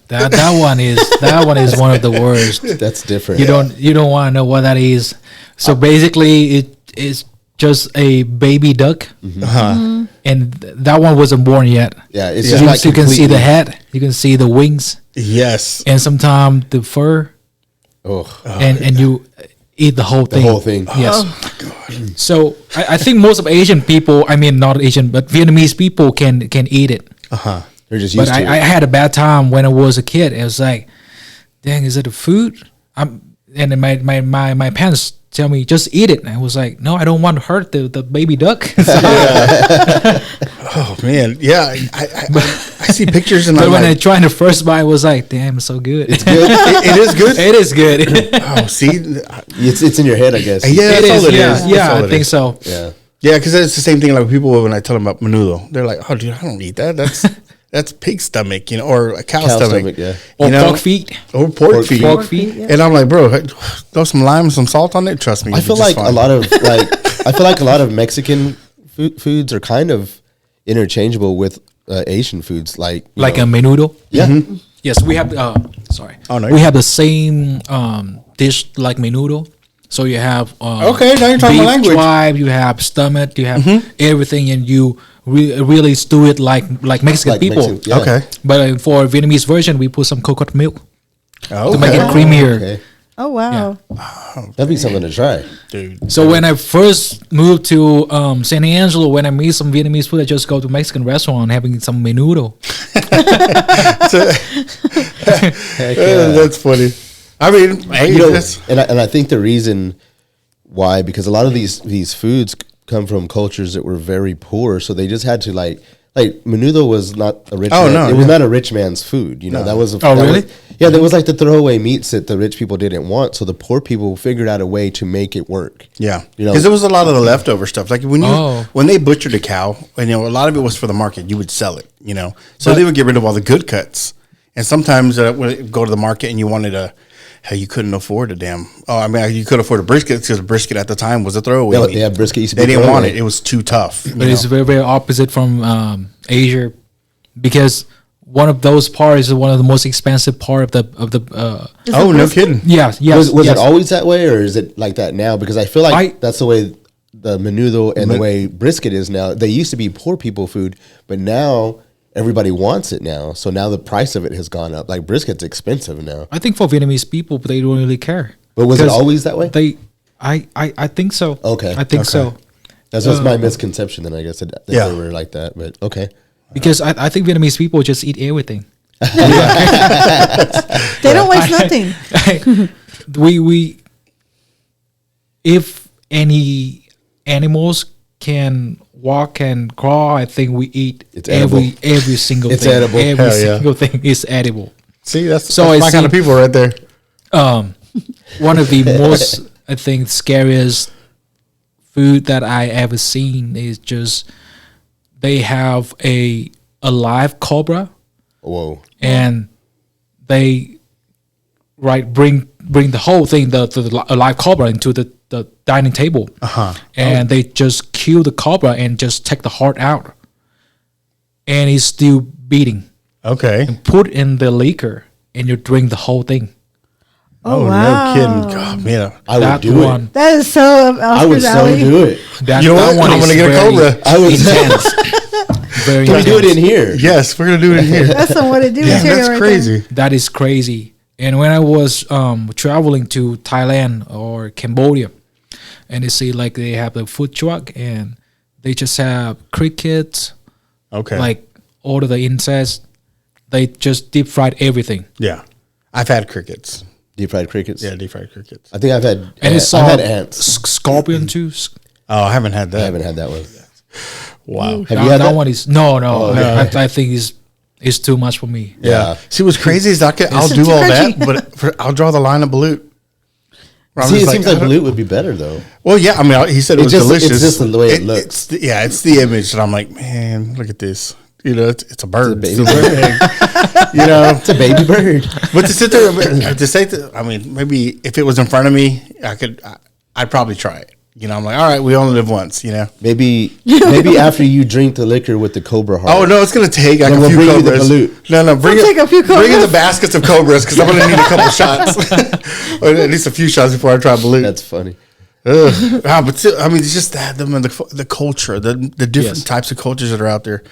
Speaker 2: that one is one of the worst.
Speaker 3: That's different.
Speaker 2: You don't want to know what that is. So basically, it is just a baby duck, and that one wasn't born yet.
Speaker 3: Yeah, it's
Speaker 2: You,
Speaker 3: just like
Speaker 2: you can see the
Speaker 3: completely-
Speaker 2: head, you can see the wings,
Speaker 4: Yes.
Speaker 2: and sometimes the fur,
Speaker 3: Oh,
Speaker 2: and you eat the whole thing.
Speaker 3: whole thing.
Speaker 2: Yes. So I think most of Asian people, I mean not Asian, but Vietnamese people can eat it.
Speaker 3: they're just
Speaker 2: But
Speaker 3: used to
Speaker 2: I
Speaker 3: it.
Speaker 2: had a bad time when I was a kid. It was like, dang, is it a food? And then my parents tell me just eat it. And I was like, no, I don't want to hurt the baby duck.
Speaker 4: Oh man, yeah. I see pictures and
Speaker 2: But
Speaker 4: I'm
Speaker 2: when I
Speaker 4: like,
Speaker 2: tried the first bite, I was like, damn, it's so good.
Speaker 3: It's good.
Speaker 4: it is good.
Speaker 2: It is good.
Speaker 4: Oh, see,
Speaker 3: it's in your head, I guess.
Speaker 4: yeah,
Speaker 2: It
Speaker 4: that's
Speaker 2: is.
Speaker 4: all it
Speaker 2: Yeah,
Speaker 4: is. That's
Speaker 2: yeah,
Speaker 4: all
Speaker 2: I
Speaker 4: it
Speaker 2: think
Speaker 4: is.
Speaker 2: so.
Speaker 3: Yeah.
Speaker 4: Yeah, because it's the same thing. Like people when I tell them about menudo, they're like, "Oh, dude, I don't eat that. That's pig stomach, or a cow stomach,
Speaker 3: yeah.
Speaker 2: Or
Speaker 4: you know?
Speaker 2: pork feet.
Speaker 4: or pork feet."
Speaker 2: Pork feet.
Speaker 5: Yeah.
Speaker 4: And I'm like, bro, throw some lime and some salt on it. Trust me,
Speaker 3: I feel like a lot of Mexican foods are kind of interchangeable with Asian foods, like you
Speaker 2: Like
Speaker 3: know.
Speaker 2: a menudo.
Speaker 3: Yeah.
Speaker 2: Yes, we have. Sorry.
Speaker 4: Oh, no,
Speaker 2: we have the same dish like menudo. So you have
Speaker 4: Okay, now you're talking
Speaker 2: beef
Speaker 4: my language.
Speaker 2: tripe, you have stomach, you have everything, and you really stew it like Mexican
Speaker 3: Like
Speaker 2: people.
Speaker 3: Mexican, yeah.
Speaker 4: Okay.
Speaker 2: But for Vietnamese version, we put some coconut milk
Speaker 4: Oh,
Speaker 2: to make it creamier.
Speaker 3: Okay.
Speaker 5: Oh wow.
Speaker 3: That'd be something to try.
Speaker 4: dude.
Speaker 2: So when I first moved to San Angelo, when I meet some Vietnamese food, I just go to Mexican restaurant having some menudo.
Speaker 3: Heck yeah.
Speaker 4: That's funny. I mean, hey,
Speaker 3: You know,
Speaker 4: that's,
Speaker 3: and I think the reason why, because a lot of these foods come from cultures that were very poor, so they just had to like menudo was not a rich.
Speaker 4: Oh,
Speaker 3: man.
Speaker 4: no,
Speaker 3: it was
Speaker 4: yeah.
Speaker 3: not a rich man's food. You know, that was.
Speaker 2: Oh, really?
Speaker 3: That was like the throwaway meats that the rich people didn't want. So the poor people figured out a way to make it work.
Speaker 4: yeah,
Speaker 3: You know-
Speaker 4: because there was a lot of the leftover stuff. Like when
Speaker 2: Oh.
Speaker 4: when they butchered a cow, and a lot of it was for the market. You would sell it, So they would get rid of all the good cuts. And sometimes when you go to the market and you wanted hey, you couldn't afford a damn. Oh, I mean, you could afford a brisket because brisket at the time was a throwaway.
Speaker 3: Yeah,
Speaker 4: meat.
Speaker 3: yeah, brisket used to
Speaker 4: They
Speaker 3: be
Speaker 4: didn't want
Speaker 3: throwaway.
Speaker 4: it. It was too tough.
Speaker 2: But it's very, very opposite from Asia, because one of those parts is one of the most expensive part of the.
Speaker 5: Is
Speaker 4: Oh,
Speaker 5: it
Speaker 4: no
Speaker 5: brisket?
Speaker 4: kidding.
Speaker 2: Yeah, yes.
Speaker 3: Was
Speaker 2: yes.
Speaker 3: it always that way, or is it like that now? Because I feel like that's the way the menudo and the way brisket is now. They used to be poor people food, but now everybody wants it now. So now the price of it has gone up. Like brisket's expensive now.
Speaker 2: I think for Vietnamese people, they don't really care.
Speaker 3: But was it
Speaker 2: 'Cause
Speaker 3: always that way?
Speaker 2: I think so.
Speaker 3: Okay.
Speaker 2: I think so.
Speaker 3: That's just my misconception. Then I guess that
Speaker 4: Yeah.
Speaker 3: they were like that. But okay.
Speaker 2: Because I think Vietnamese people just eat everything.
Speaker 5: They don't waste nothing.
Speaker 2: we if any animals can walk and crawl, I think we eat
Speaker 3: It's edible.
Speaker 2: every single
Speaker 3: It's
Speaker 2: thing.
Speaker 3: edible.
Speaker 2: Every
Speaker 4: Hell yeah.
Speaker 2: single thing is edible.
Speaker 4: See, that's
Speaker 2: So I
Speaker 4: my kind of
Speaker 2: see-
Speaker 4: people right there.
Speaker 2: One of the most, I think, scariest food that I ever seen is just they have a live cobra,
Speaker 3: Whoa.
Speaker 2: and they bring the whole thing, the live cobra into the dining table, and they just kill the cobra and just take the heart out, and it's still beating.
Speaker 4: Okay.
Speaker 2: Put in the liquor, and you drink the whole thing.
Speaker 5: Oh,
Speaker 4: no
Speaker 5: wow.
Speaker 4: kidding. God, man.
Speaker 3: I would
Speaker 2: That
Speaker 3: do
Speaker 2: one,
Speaker 3: it.
Speaker 5: That is so up
Speaker 3: I would
Speaker 5: Oscar's
Speaker 3: so
Speaker 5: alley.
Speaker 3: do it.
Speaker 2: that,
Speaker 4: You know
Speaker 2: that
Speaker 4: what?
Speaker 2: one
Speaker 4: I'm
Speaker 2: is
Speaker 4: gonna get a
Speaker 2: very
Speaker 4: cobra.
Speaker 3: I would.
Speaker 2: intense. Very
Speaker 3: Can we do it
Speaker 2: intense.
Speaker 3: in here?
Speaker 4: Yes, we're gonna do it in here.
Speaker 5: That's some what to do
Speaker 4: Yeah,
Speaker 5: material
Speaker 4: that's
Speaker 5: right
Speaker 4: crazy.
Speaker 2: That is crazy. And when I was traveling to Thailand or Cambodia, and they see like they have a food truck and they just have crickets,
Speaker 4: Okay.
Speaker 2: like all of the insects. They just deep fried everything,
Speaker 4: yeah, I've had crickets.
Speaker 3: Deep fried crickets.
Speaker 4: Yeah, deep fried crickets.
Speaker 3: I think I've had.
Speaker 2: and it's
Speaker 3: I've
Speaker 2: all
Speaker 3: had ants.
Speaker 2: scorpion too.
Speaker 4: Oh, I haven't had that.
Speaker 3: I haven't had that one.
Speaker 4: Wow.
Speaker 3: Have you had that?
Speaker 2: one is no.
Speaker 3: okay.
Speaker 2: I think is too much for me.
Speaker 3: Yeah.
Speaker 4: See, what's crazy is I'll
Speaker 5: It's
Speaker 4: do
Speaker 5: too
Speaker 4: all
Speaker 5: crunchy.
Speaker 4: that, but I'll draw the line of balut. Where I'm
Speaker 3: See,
Speaker 4: just
Speaker 3: it seems like
Speaker 4: I don't-
Speaker 3: balut would be better though.
Speaker 4: Well, yeah. I mean, he said it
Speaker 3: It's
Speaker 4: was
Speaker 3: just-
Speaker 4: delicious.
Speaker 3: it's just the way it looks.
Speaker 4: It's the image that I'm like, man, look at this. You know, it's a bird.
Speaker 3: It's a baby
Speaker 4: Still an egg. You know,
Speaker 3: It's a baby bird.
Speaker 4: but to sit there, to say, I mean, maybe if it was in front of me, I'd probably try it. You know, I'm like, all right, we only live once. You know.
Speaker 3: Maybe after you drink the liquor with the cobra heart.
Speaker 4: Oh no, it's gonna take like
Speaker 3: Then
Speaker 4: a
Speaker 3: we'll
Speaker 4: few
Speaker 3: bring you the
Speaker 4: cobras.
Speaker 3: balut.
Speaker 4: No, bring
Speaker 5: We'll take a few
Speaker 4: Bring in the
Speaker 5: cobras.
Speaker 4: baskets of cobras because I'm gonna need a couple shots, or at least a few shots before I try balut.
Speaker 3: That's funny.
Speaker 4: But still, I mean, it's just that them and the culture, the different
Speaker 2: Yes.
Speaker 4: types of cultures that are out there.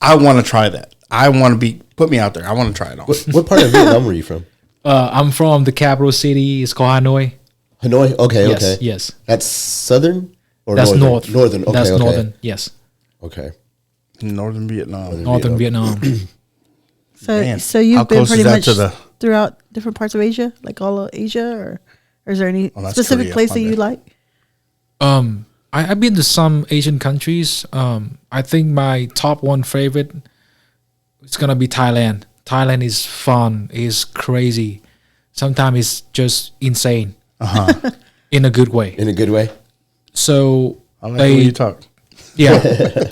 Speaker 4: I want to try that. I want to put me out there. I want to try it all.
Speaker 3: What part of Vietnam were you from?
Speaker 2: I'm from the capital city. It's called Hanoi.
Speaker 3: Hanoi. Okay.
Speaker 2: Yes,
Speaker 3: Okay.
Speaker 2: yes.
Speaker 3: That's southern or
Speaker 2: That's
Speaker 3: northern?
Speaker 2: north.
Speaker 3: Northern. Okay.
Speaker 2: That's
Speaker 3: okay.
Speaker 2: northern. Yes,
Speaker 3: Okay.
Speaker 4: Northern Vietnam.
Speaker 2: northern Vietnam.
Speaker 5: So,
Speaker 4: Man,
Speaker 5: so
Speaker 4: how
Speaker 5: you've been
Speaker 4: close
Speaker 5: pretty
Speaker 4: is that
Speaker 5: much
Speaker 4: to the-
Speaker 5: throughout different parts of Asia, like all of Asia, or is there any
Speaker 4: that's
Speaker 5: specific
Speaker 4: Korea,
Speaker 5: place
Speaker 4: my
Speaker 5: that you
Speaker 4: bad.
Speaker 5: like?
Speaker 2: I've been to some Asian countries. I think my top one favorite is gonna be Thailand. Thailand is fun. Is crazy. Sometimes it's just insane. In a good way.
Speaker 3: In a good way.
Speaker 2: So
Speaker 4: I like the way you talk.
Speaker 2: yeah,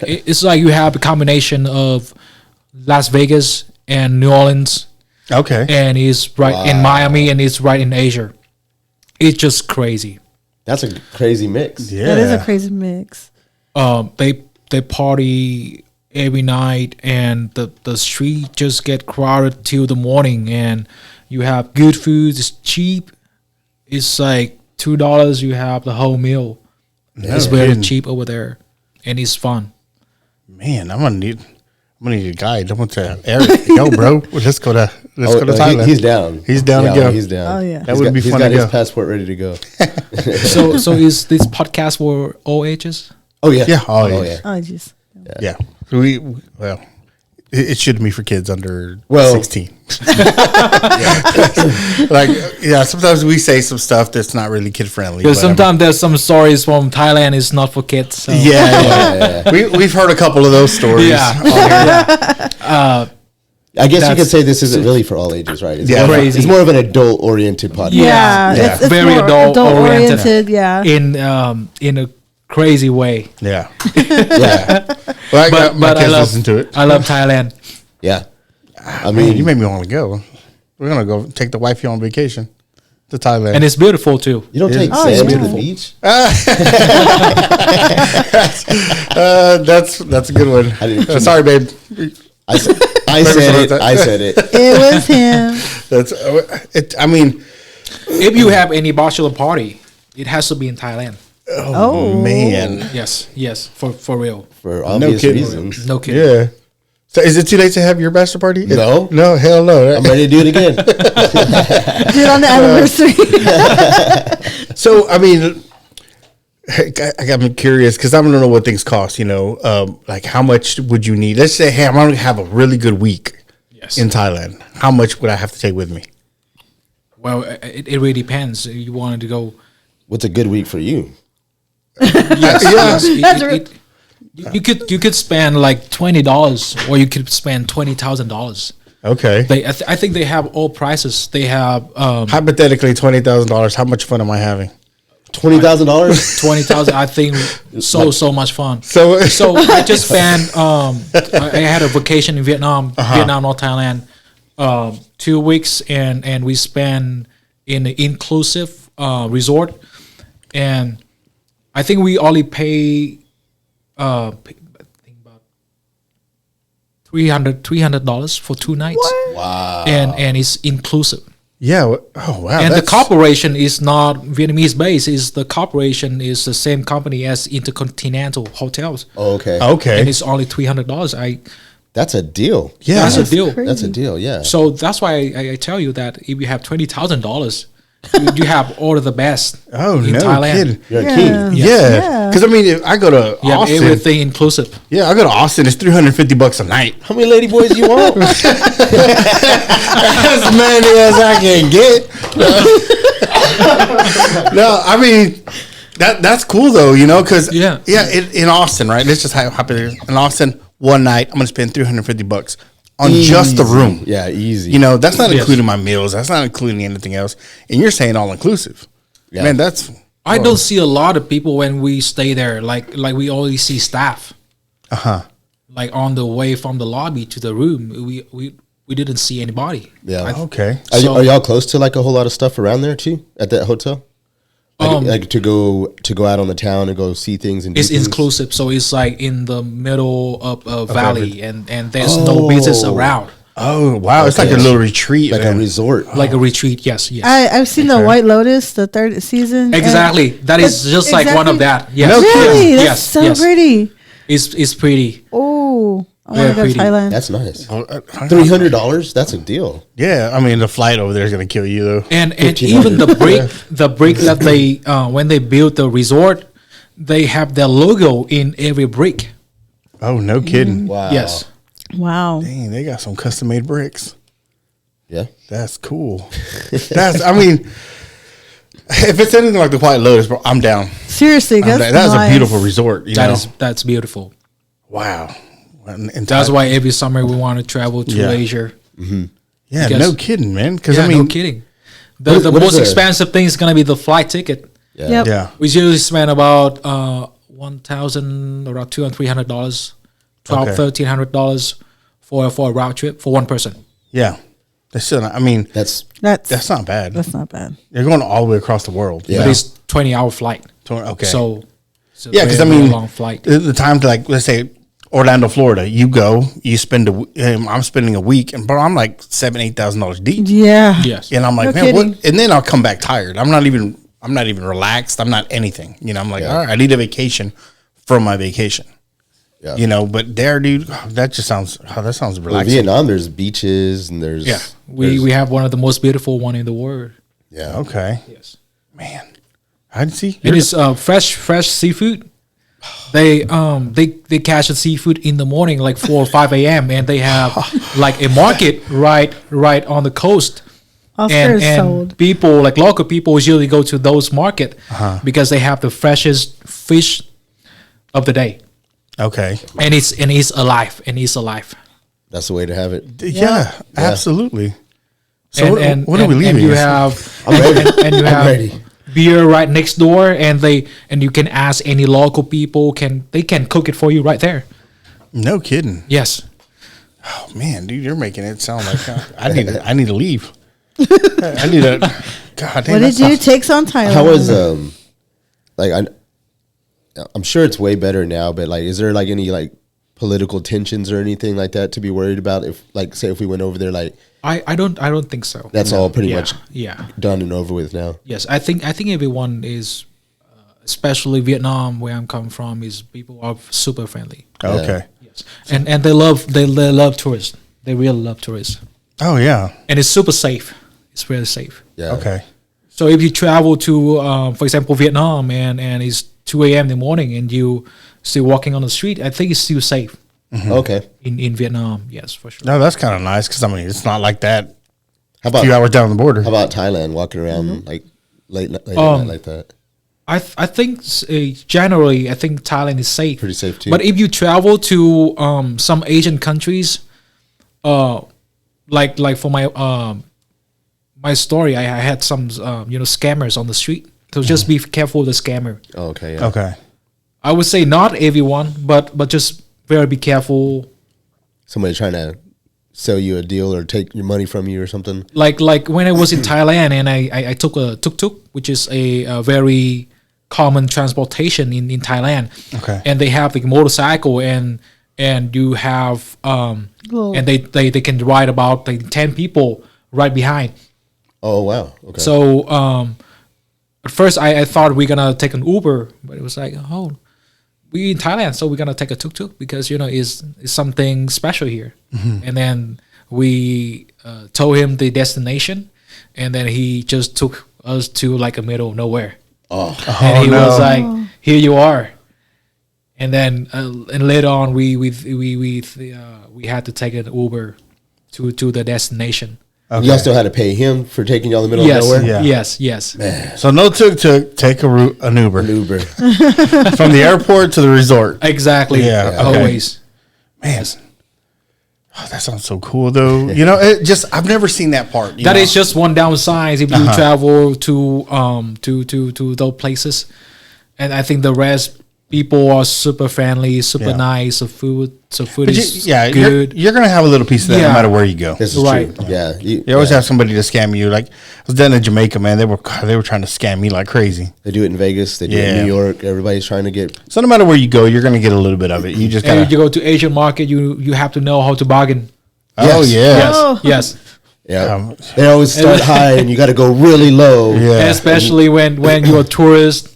Speaker 2: it's like you have a combination of Las Vegas and New Orleans,
Speaker 4: Okay.
Speaker 2: and it's right in Miami, and it's right in Asia. It's just crazy.
Speaker 3: That's a crazy mix.
Speaker 4: Yeah.
Speaker 5: That is a crazy mix.
Speaker 2: They party every night, and the street just get crowded till the morning, and you have good food. It's cheap. It's like $2. You have the whole meal. It's very
Speaker 4: kidding.
Speaker 2: cheap over there, and it's fun.
Speaker 4: Man, I'm gonna need a guide. I want to Eric. Yo, bro, let's go to Thailand.
Speaker 3: He's down.
Speaker 4: He's down to go.
Speaker 3: He's down.
Speaker 5: Oh, yeah.
Speaker 4: That
Speaker 3: He's
Speaker 4: would
Speaker 3: got-
Speaker 4: be
Speaker 3: he's
Speaker 4: fun
Speaker 3: got
Speaker 4: to
Speaker 3: his
Speaker 4: go.
Speaker 3: passport ready to go.
Speaker 2: So is this podcast for all ages?
Speaker 3: Oh yeah.
Speaker 4: Yeah. Oh,
Speaker 3: Oh
Speaker 4: yeah.
Speaker 3: yeah.
Speaker 5: Oh, jeez.
Speaker 4: Yeah. So it shouldn't be for kids under
Speaker 3: Well-
Speaker 4: 16. Like, yeah, sometimes we say some stuff that's not really kid friendly.
Speaker 2: Because sometimes there's some stories from Thailand. It's not for kids. So.
Speaker 4: yeah. We've heard a couple of those stories.
Speaker 2: Yeah.
Speaker 3: I guess you
Speaker 2: That's-
Speaker 3: could say this isn't really for all ages, right? It's
Speaker 4: Yeah.
Speaker 3: more,
Speaker 2: Crazy.
Speaker 3: It's more of an adult-oriented podcast.
Speaker 5: Yeah,
Speaker 4: Yeah.
Speaker 5: It's
Speaker 2: Very
Speaker 5: more
Speaker 2: adult-oriented.
Speaker 5: adult-oriented. Yeah.
Speaker 2: in a crazy way.
Speaker 4: Yeah.
Speaker 3: Yeah.
Speaker 4: Well, I got my
Speaker 2: But I
Speaker 4: kids
Speaker 2: love
Speaker 4: listen to it.
Speaker 2: I love Thailand.
Speaker 3: Yeah. I
Speaker 4: Man,
Speaker 3: mean,
Speaker 4: you made me want to go. We're going to go take the wifey on vacation to Thailand.
Speaker 2: And it's beautiful too.
Speaker 3: you don't take
Speaker 5: Oh,
Speaker 3: Sam to
Speaker 5: yeah.
Speaker 3: the beach.
Speaker 4: That's a good one.
Speaker 3: I didn't-
Speaker 4: Sorry, babe.
Speaker 3: I said it. I said it.
Speaker 5: It was him.
Speaker 4: That's it. I mean,
Speaker 2: If you have any bachelor party, it has to be in Thailand.
Speaker 5: Oh,
Speaker 4: man.
Speaker 2: Yes, for real.
Speaker 3: For obvious
Speaker 4: kidding.
Speaker 3: reasons.
Speaker 2: No kidding.
Speaker 4: Yeah. So is it too late to have your bachelor party?
Speaker 3: No.
Speaker 4: No, hell no.
Speaker 3: I'm ready to do it again.
Speaker 5: Did on the anniversary.
Speaker 4: So, I mean, I'm curious because I don't know what things cost, you know, like how much would you need? Let's say, hey, I'm going to have a really good week
Speaker 2: Yes.
Speaker 4: in Thailand. How much would I have to take with me?
Speaker 2: Well, it really depends. You wanted to go.
Speaker 3: What's a good week for you?
Speaker 2: Yes.
Speaker 5: That's right.
Speaker 2: You could spend like $20, or you could spend $20,000.
Speaker 4: Okay.
Speaker 2: I think they have all prices. They have
Speaker 4: Hypothetically, $20,000. How much fun am I having?
Speaker 3: $20,000.
Speaker 2: 20,000. I think so much fun.
Speaker 4: So,
Speaker 2: I just spent. I had a vacation in Vietnam, Vietnam or Thailand, 2 weeks, and we spent in an inclusive resort, and I think we only pay. I think about $300 for 2 nights.
Speaker 3: Wow.
Speaker 2: And it's inclusive.
Speaker 4: yeah. Oh, wow.
Speaker 2: And the
Speaker 4: that's-
Speaker 2: corporation is not Vietnamese based. Is the corporation is the same company as Intercontinental Hotels,
Speaker 3: Oh, okay.
Speaker 4: Okay.
Speaker 2: and it's only $300.
Speaker 3: That's a deal.
Speaker 4: yeah.
Speaker 2: That's a deal.
Speaker 3: That's a deal. Yeah.
Speaker 2: So that's why I tell you that if you have $20,000, you have all of the best.
Speaker 4: Oh,
Speaker 2: in
Speaker 4: no
Speaker 2: Thailand.
Speaker 4: kidding.
Speaker 3: You're a
Speaker 5: Yeah.
Speaker 3: king.
Speaker 4: Yeah.
Speaker 5: Yeah.
Speaker 4: Because, I mean, if I go to
Speaker 2: You have
Speaker 4: Austin.
Speaker 2: everything inclusive.
Speaker 4: Yeah, I go to Austin. It's $350 a night.
Speaker 3: How many lady boys you want?
Speaker 4: As many as I can get. No, I mean that's cool though, you know, because
Speaker 2: Yeah.
Speaker 4: in Austin, right? Let's just hop in Austin. One night, I'm gonna spend $350 on just the
Speaker 3: Easy.
Speaker 4: room.
Speaker 3: Yeah, easy.
Speaker 4: You know, that's not
Speaker 2: Yes.
Speaker 4: including my meals. That's not including anything else. And you're saying all inclusive.
Speaker 3: Yeah.
Speaker 4: Man, that's
Speaker 2: I don't see a lot of people when we stay there. Like we only see staff. like on the way from the lobby to the room, we didn't see anybody.
Speaker 3: Yeah.
Speaker 4: Okay.
Speaker 3: Are y'all close to like a whole lot of stuff around there too at that hotel? Like to go out on the town and go see things and do
Speaker 2: It's
Speaker 3: things?
Speaker 2: inclusive, so it's like in the middle of a valley, and there's no business around.
Speaker 4: Oh wow, it's like a little retreat,
Speaker 3: like
Speaker 4: man.
Speaker 3: a resort.
Speaker 2: Like a retreat, yes.
Speaker 5: I've seen the White Lotus, the 3rd season.
Speaker 2: Exactly, that is just like one of that. Yes,
Speaker 5: Really?
Speaker 2: yes,
Speaker 5: That's
Speaker 2: yes,
Speaker 5: so
Speaker 2: yes.
Speaker 5: pretty.
Speaker 2: It's pretty.
Speaker 5: Oh, I want
Speaker 2: Very
Speaker 5: to go to
Speaker 2: pretty.
Speaker 5: Thailand.
Speaker 3: That's nice.
Speaker 4: $300.
Speaker 3: $300. That's a deal.
Speaker 4: Yeah, I mean the flight over there is gonna kill you though.
Speaker 2: And
Speaker 3: 1500.
Speaker 2: even the brick that they when they built the resort, they have their logo in every brick.
Speaker 4: Oh no kidding.
Speaker 3: Wow.
Speaker 2: Yes.
Speaker 5: Wow.
Speaker 4: Dang, they got some custom made bricks.
Speaker 3: Yeah.
Speaker 4: That's cool. I mean, if it's anything like the White Lotus, bro, I'm down.
Speaker 5: Seriously,
Speaker 4: I'm
Speaker 5: that's
Speaker 4: down. That's
Speaker 5: nice.
Speaker 4: a beautiful resort. You know?
Speaker 2: That's beautiful.
Speaker 4: Wow. And
Speaker 2: That's why every summer we want to travel to
Speaker 4: Yeah.
Speaker 2: Asia.
Speaker 4: Yeah,
Speaker 2: because-
Speaker 4: no kidding, man. Because
Speaker 2: Yeah,
Speaker 4: I mean,
Speaker 2: no kidding. The
Speaker 3: what is
Speaker 2: most
Speaker 3: the-
Speaker 2: expensive thing is gonna be the flight ticket.
Speaker 3: Yeah.
Speaker 5: Yep.
Speaker 4: yeah,
Speaker 2: We usually spend about $1,000, around $200-$300,
Speaker 4: Okay.
Speaker 2: $1,300 for a round trip for one person.
Speaker 4: yeah. That's still. Not, I mean,
Speaker 3: That's
Speaker 4: that's not bad.
Speaker 5: That's not bad.
Speaker 4: You're going all the way across the world.
Speaker 3: Yeah.
Speaker 2: But it's 20-hour flight.
Speaker 4: Okay.
Speaker 2: So it's a
Speaker 4: Yeah, because I
Speaker 2: very, very
Speaker 4: mean,
Speaker 2: long flight.
Speaker 4: the time to like, let's say Orlando, Florida. You go, you spend I'm spending a week, and bro, I'm like $7,000-$8,000 deep.
Speaker 5: Yeah.
Speaker 2: Yes.
Speaker 4: And I'm like,
Speaker 5: No
Speaker 4: man,
Speaker 5: kidding.
Speaker 4: what? And then I'll come back tired. I'm not even relaxed. I'm not anything. You know, I'm like, all right, I need a vacation from my vacation.
Speaker 3: Yeah.
Speaker 4: You know, but there, dude, that sounds
Speaker 3: well,
Speaker 4: relaxing.
Speaker 3: Vietnam. There's beaches and there's
Speaker 2: Yeah. We have one of the most beautiful one in the world.
Speaker 3: yeah.
Speaker 4: Okay,
Speaker 2: Yes.
Speaker 4: man, I see.
Speaker 2: It is fresh seafood. They catch the seafood in the morning, like 4 or 5 a.m., and they have like a market right on the coast.
Speaker 5: Oscar is
Speaker 2: And
Speaker 5: sold.
Speaker 2: people, like local people, usually go to those market because they have the freshest fish of the day,
Speaker 4: Okay,
Speaker 2: and it's alive.
Speaker 3: That's the way to have it.
Speaker 4: yeah, absolutely. So
Speaker 2: and
Speaker 4: what are we leaving?
Speaker 2: And you have
Speaker 3: I'm ready.
Speaker 2: and you
Speaker 3: I'm
Speaker 2: have
Speaker 3: ready.
Speaker 2: beer right next door, and you can ask any local people, they can cook it for you right there.
Speaker 4: No kidding.
Speaker 2: Yes.
Speaker 4: Oh man, dude, you're making it sound like I need to leave. I need a. God damn.
Speaker 5: What did
Speaker 4: that
Speaker 5: you
Speaker 4: sounds-
Speaker 5: take on Thailand?
Speaker 3: How was like I'm sure it's way better now, but like, is there like any like political tensions or anything like that to be worried about? If like, say, if we went over there, like
Speaker 2: I don't think so.
Speaker 3: that's all pretty
Speaker 2: Yeah,
Speaker 3: much
Speaker 2: yeah.
Speaker 3: done and over with now.
Speaker 2: Yes, I think everyone is, especially Vietnam, where I'm coming from, is people are super friendly.
Speaker 4: Okay.
Speaker 2: Yes, and they love tourists. They really love tourists,
Speaker 4: Oh yeah.
Speaker 2: and it's super safe. It's really safe.
Speaker 3: Yeah.
Speaker 4: Okay.
Speaker 2: So if you travel to, for example, Vietnam, and it's 2 a.m. in the morning, and you still walking on the street, I think it's still safe
Speaker 3: Okay.
Speaker 2: in Vietnam. Yes, for sure.
Speaker 4: No, that's kind of nice because I mean it's not like that.
Speaker 3: How
Speaker 4: A
Speaker 3: about
Speaker 4: few hours down the border.
Speaker 3: how about Thailand? Walking around like late at night like that.
Speaker 2: I think generally, I think Thailand is safe.
Speaker 3: Pretty safe, too.
Speaker 2: But if you travel to some Asian countries, like for my story, I had some scammers on the street. So just be careful of the scammer.
Speaker 3: Oh, okay. Yeah.
Speaker 4: Okay.
Speaker 2: I would say not everyone, but just very be careful.
Speaker 3: Somebody trying to sell you a deal or take your money from you or something.
Speaker 2: Like when I was in Thailand, and I took a tuk-tuk, which is a very common transportation in Thailand.
Speaker 4: Okay.
Speaker 2: And they have like motorcycle, and you have
Speaker 5: Cool.
Speaker 2: and they can ride about like 10 people right behind.
Speaker 3: Oh wow. Okay.
Speaker 2: So at first I thought we're gonna take an Uber, but it was like, oh, we in Thailand, so we're gonna take a tuk-tuk because is something special here. And then we told him the destination, and then he just took us to like a middle of nowhere. And he was like, "Here you are." And then and later on, we had to take an Uber to the destination.
Speaker 3: You all still had to pay him for taking you all in the middle
Speaker 2: Yes,
Speaker 3: of nowhere.
Speaker 4: Yeah.
Speaker 2: yes.
Speaker 4: So no tuk-tuk, take an Uber
Speaker 3: An Uber.
Speaker 4: from the airport to the resort.
Speaker 2: Exactly.
Speaker 4: Yeah, okay.
Speaker 2: Always.
Speaker 4: Man, oh, that sounds so cool though. I've never seen that part.
Speaker 2: That is just one downside if you travel to those places, and I think the rest People are super friendly, super
Speaker 4: Yeah.
Speaker 2: nice. The food
Speaker 4: But
Speaker 2: is
Speaker 4: you're,
Speaker 2: good.
Speaker 4: you're gonna have a little piece of that
Speaker 2: Yeah.
Speaker 4: no matter where you go.
Speaker 3: This is
Speaker 2: Right.
Speaker 3: true. Yeah.
Speaker 4: You always have somebody to scam you. Like I was down in Jamaica, man. They were trying to scam me like crazy.
Speaker 3: They do it in Vegas. They do it
Speaker 4: Yeah.
Speaker 3: in New York. Everybody's trying to get.
Speaker 4: So no matter where you go, you're gonna get a little bit of it. You just
Speaker 2: And
Speaker 4: gotta.
Speaker 2: if you go to Asian market, you have to know how to bargain.
Speaker 4: Oh
Speaker 3: Yes.
Speaker 4: yeah.
Speaker 2: Yes,
Speaker 5: Oh.
Speaker 2: yes.
Speaker 3: Yeah. They always start high, and you got to go really low.
Speaker 4: Yeah.
Speaker 2: Especially when you're a tourist.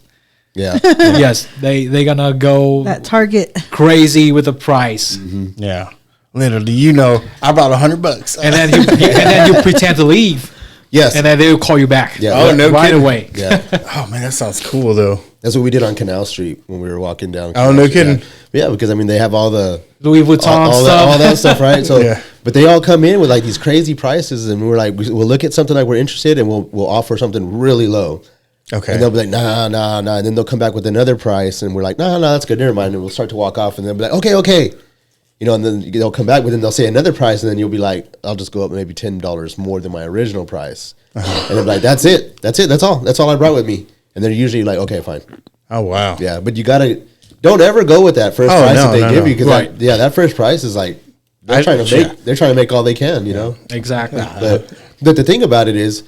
Speaker 3: Yeah.
Speaker 2: Yes, they gonna go
Speaker 5: That Target.
Speaker 2: crazy with the price,
Speaker 4: Yeah. Literally, you know, I brought $100.
Speaker 2: and then you pretend to leave,
Speaker 3: Yes.
Speaker 2: and then they'll call you back.
Speaker 3: Yeah.
Speaker 4: Oh, no
Speaker 2: right
Speaker 4: kidding.
Speaker 2: away.
Speaker 3: Yeah.
Speaker 4: Oh man, that sounds cool though.
Speaker 3: That's what we did on Canal Street when we were walking down.
Speaker 4: Oh,
Speaker 3: Canal
Speaker 4: no
Speaker 3: Street.
Speaker 4: kidding.
Speaker 3: Yeah, because I mean they have all the
Speaker 2: Louis Vuitton
Speaker 3: all
Speaker 2: stuff.
Speaker 3: that stuff, right? So,
Speaker 4: Yeah.
Speaker 3: but they all come in with like these crazy prices, and we're like, we'll look at something like we're interested, and we'll offer something really low.
Speaker 4: Okay.
Speaker 3: And they'll be like, nah, and then they'll come back with another price, and we're like, nah, that's good, never mind, and we'll start to walk off, and they'll be like, okay, you know, and then they'll come back, but then they'll say another price, and then you'll be like, I'll just go up maybe $10 more than my original price, and they're like, that's all I brought with me, and they're usually like, okay, fine,
Speaker 4: Oh wow.
Speaker 3: yeah, but you gotta don't ever go with that first
Speaker 4: Oh,
Speaker 3: price
Speaker 4: no,
Speaker 3: that they
Speaker 4: no,
Speaker 3: give
Speaker 4: no.
Speaker 3: you, because
Speaker 2: Right.
Speaker 3: that first price is like they're trying to make all they can, you know.
Speaker 2: Exactly.
Speaker 3: But the thing about it is,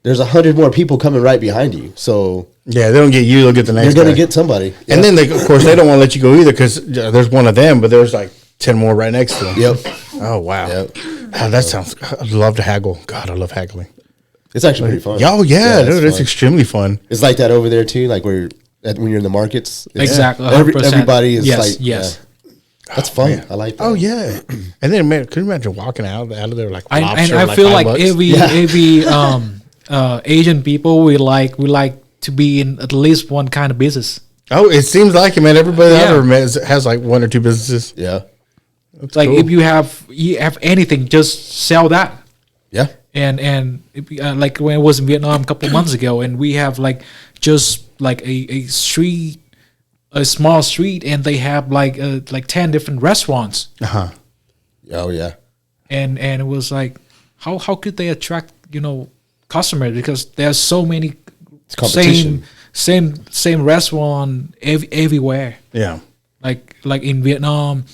Speaker 3: there's 100 more people coming right behind you, so
Speaker 4: Yeah, they don't get you; they'll get the next.
Speaker 3: you're gonna
Speaker 4: guy.
Speaker 3: get somebody.
Speaker 4: And then they, of course, they don't want to let you go either because there's one of them, but there's like 10 more right next to them.
Speaker 3: Yep.
Speaker 4: Oh wow.
Speaker 3: Yep.
Speaker 4: Oh, that sounds. I'd love to haggle. God, I love haggling.
Speaker 3: It's actually pretty fun.
Speaker 4: Oh yeah, dude, it's
Speaker 3: fun.
Speaker 4: extremely fun.
Speaker 3: It's like that over there too, like when you're in the markets. It's-
Speaker 2: Exactly.
Speaker 3: every-
Speaker 2: 100%.
Speaker 3: everybody is
Speaker 2: Yes,
Speaker 3: like,
Speaker 2: yes.
Speaker 3: yeah. That's fun. I like that.
Speaker 4: Oh yeah. And then man, could you imagine walking out of there like
Speaker 2: And
Speaker 4: lobster?
Speaker 2: I feel like
Speaker 4: $5?
Speaker 2: every Asian people we like to be in at least one kind of business.
Speaker 4: Oh, it seems like it, man. Everybody I've
Speaker 2: Yeah.
Speaker 4: ever met has like one or two businesses.
Speaker 3: Yeah.
Speaker 2: It's like
Speaker 4: cool.
Speaker 2: if you have anything, just sell that.
Speaker 3: Yeah.
Speaker 2: And like when I was in Vietnam a couple months ago, and we have like just like a street, a small street, and they have like 10 different restaurants,
Speaker 4: Uh-huh.
Speaker 3: Oh yeah.
Speaker 2: and it was like how could they attract customers, because there's so many
Speaker 3: competition.
Speaker 2: same restaurant everywhere.
Speaker 4: Yeah.
Speaker 2: Like in Vietnam,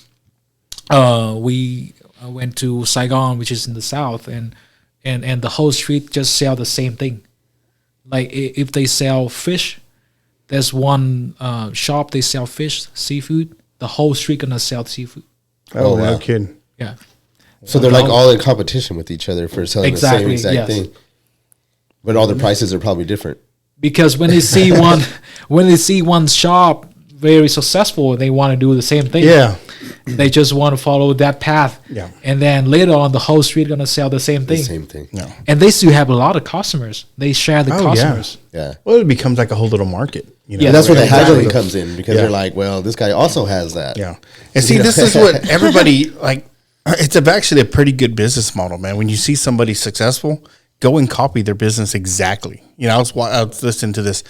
Speaker 2: we went to Saigon, which is in the south, and the whole street just sell the same thing. Like if they sell fish, there's one shop they sell fish, seafood. The whole street gonna sell seafood.
Speaker 4: Oh,
Speaker 3: Oh,
Speaker 4: no
Speaker 3: wow.
Speaker 4: kidding.
Speaker 2: Yeah,
Speaker 3: So they're like all in competition with each other for selling
Speaker 2: Exactly,
Speaker 3: the same exact
Speaker 2: yes.
Speaker 3: thing. But all the prices are probably different.
Speaker 2: because when they see one shop very successful, they want to do the same thing.
Speaker 4: Yeah.
Speaker 2: They just want to follow that path.
Speaker 4: Yeah.
Speaker 2: And then later on, the whole street gonna sell the same
Speaker 3: The
Speaker 2: thing.
Speaker 3: same thing.
Speaker 4: No.
Speaker 2: And they still have a lot of customers. They share the
Speaker 4: Oh, yeah.
Speaker 2: customers.
Speaker 3: Yeah.
Speaker 4: Well, it becomes like a whole little market. You know?
Speaker 2: Yeah,
Speaker 3: And that's where the
Speaker 2: Exactly.
Speaker 3: haggling comes in, because
Speaker 4: Yeah.
Speaker 3: they're like, well, this guy also has that.
Speaker 4: Yeah. And see, this is what everybody like. It's actually a pretty good business model, man. When you see somebody successful, go and copy their business exactly. You know, I was listening to this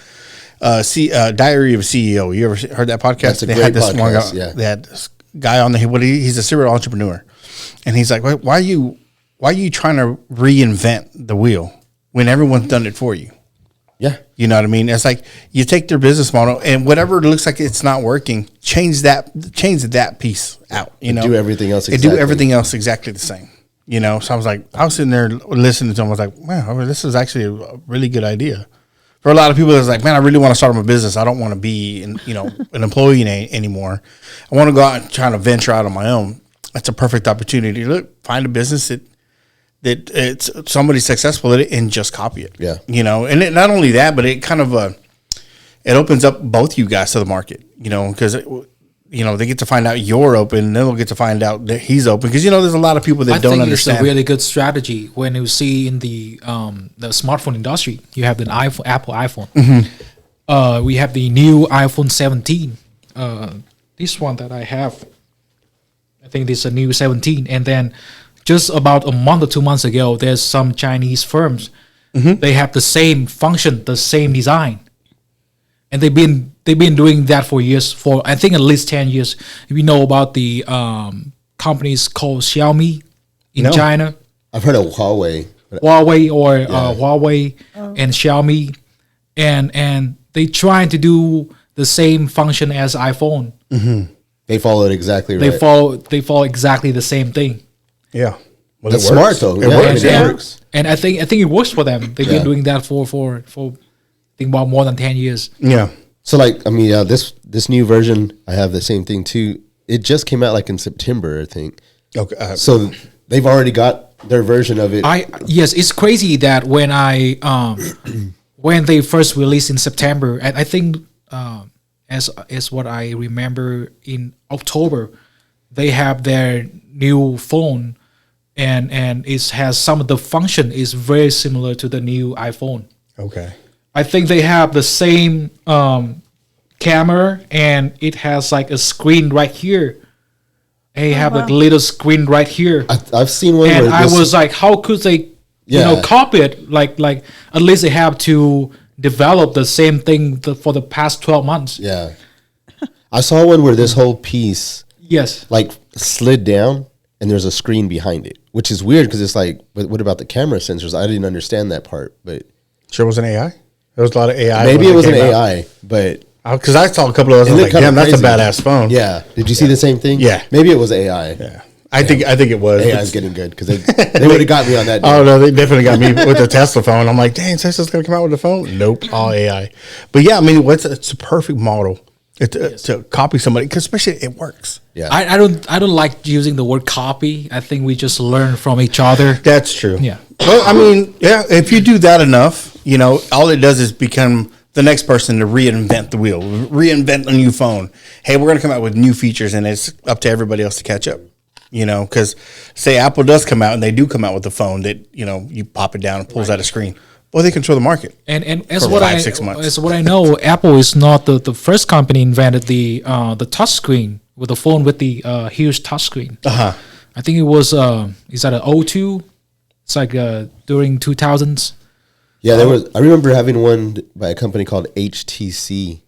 Speaker 4: Diary of a CEO. You ever heard that podcast?
Speaker 3: That's a great podcast,
Speaker 4: guy,
Speaker 3: yeah.
Speaker 4: They had this guy on there. He's a serial entrepreneur, and he's like, why are you trying to reinvent the wheel when everyone's done it for you?
Speaker 3: Yeah.
Speaker 4: You know what I mean? It's like you take their business model and whatever looks like it's not working, change that piece out. You know,
Speaker 3: do everything else
Speaker 4: And do
Speaker 3: exactly.
Speaker 4: everything else exactly the same. You know, so I was sitting there listening to him. I was like, wow, I mean, this is actually a really good idea. For a lot of people, it's like, man, I really want to start my business. I don't want to be, an employee anymore. I want to go out and try to venture out on my own. That's a perfect opportunity. Look, find a business that it's somebody successful at it and just copy it.
Speaker 3: Yeah.
Speaker 4: And not only that, but it kind of it opens up both you guys to the market. Because they get to find out you're open, and then they'll get to find out that he's open. Because there's a lot of people that
Speaker 2: I
Speaker 4: don't
Speaker 2: think
Speaker 4: understand.
Speaker 2: it's a really good strategy when you see in the smartphone industry. You have the Apple iPhone.
Speaker 4: Mm-hmm.
Speaker 2: We have the new iPhone 17. This one that I have, I think this is a new 17. And then just about a month or 2 months ago, there's some Chinese firms.
Speaker 4: Mm-hmm.
Speaker 2: They have the same function, the same design, and they've been doing that for years. For I think at least 10 years. If you know about the companies called Xiaomi in
Speaker 4: No.
Speaker 2: China,
Speaker 3: I've heard of Huawei. but-
Speaker 2: Huawei or Huawei and Xiaomi, and they trying to do the same function as iPhone.
Speaker 3: They follow it exactly
Speaker 2: They
Speaker 3: right.
Speaker 2: follow exactly the same thing.
Speaker 4: Yeah. Well,
Speaker 3: That's
Speaker 4: it works.
Speaker 3: smart though.
Speaker 4: It
Speaker 3: Yeah,
Speaker 4: works.
Speaker 3: it
Speaker 4: Yeah.
Speaker 3: works.
Speaker 2: And I think it works for them. They've
Speaker 3: Yeah.
Speaker 2: been doing that for I think about more than 10 years.
Speaker 4: Yeah.
Speaker 3: So like, I mean, this new version, I have the same thing too. It just came out like in September, I think.
Speaker 4: Okay.
Speaker 3: So they've already got their version of it.
Speaker 2: Yes, it's crazy that when when they first released in September, and I think as what I remember in October, they have their new phone, and it has some of the function is very similar to the new iPhone.
Speaker 4: Okay.
Speaker 2: I think they have the same camera, and it has like a screen right here. They have like a little screen right here,
Speaker 3: I've seen one
Speaker 2: and
Speaker 3: where
Speaker 2: I
Speaker 3: this-
Speaker 2: was like, how could they,
Speaker 3: Yeah.
Speaker 2: copy it? Like at least they have to develop the same thing for the past 12 months.
Speaker 3: yeah. I saw one where this whole piece
Speaker 2: Yes.
Speaker 3: like slid down and there's a screen behind it, which is weird because it's like, but what about the camera sensors? I didn't understand that part, but
Speaker 4: Sure, it was an AI. There was a lot of AI.
Speaker 3: maybe
Speaker 4: when
Speaker 3: it was an
Speaker 4: came out.
Speaker 3: AI, but
Speaker 4: Because I saw a couple of those. I was
Speaker 3: looked
Speaker 4: like,
Speaker 3: kinda
Speaker 4: damn, that's a
Speaker 3: crazy.
Speaker 4: badass phone.
Speaker 3: yeah. Did you see the same thing?
Speaker 4: Yeah.
Speaker 3: Maybe it was AI.
Speaker 4: Yeah. I think it was.
Speaker 3: AI
Speaker 4: It's-
Speaker 3: is getting good because they would have got me on that.
Speaker 4: Oh
Speaker 3: deal.
Speaker 4: no, they definitely got me with the Tesla phone. I'm like, dang, Tesla's gonna come out with a phone? Nope, all AI. But yeah, I mean, it's a perfect model to copy somebody, because especially it works.
Speaker 3: Yeah.
Speaker 2: I don't like using the word copy. I think we just learn from each other.
Speaker 4: That's true.
Speaker 2: Yeah.
Speaker 4: Well, I mean, yeah, if you do that enough, all it does is become the next person to reinvent the wheel, reinvent a new phone. Hey, we're gonna come out with new features, and it's up to everybody else to catch up. Because say Apple does come out and they do come out with a phone that you pop it down and pulls out a screen. Well, they control the market.
Speaker 2: And as
Speaker 4: For
Speaker 2: what
Speaker 4: 5-6 months.
Speaker 2: as what I know, Apple is not the first company invented the touch screen with the phone with the huge touch screen.
Speaker 4: Uh-huh.
Speaker 2: I think it was is that an O2? It's like during 2000s.
Speaker 3: Yeah, there was. I remember having one by a company called HTC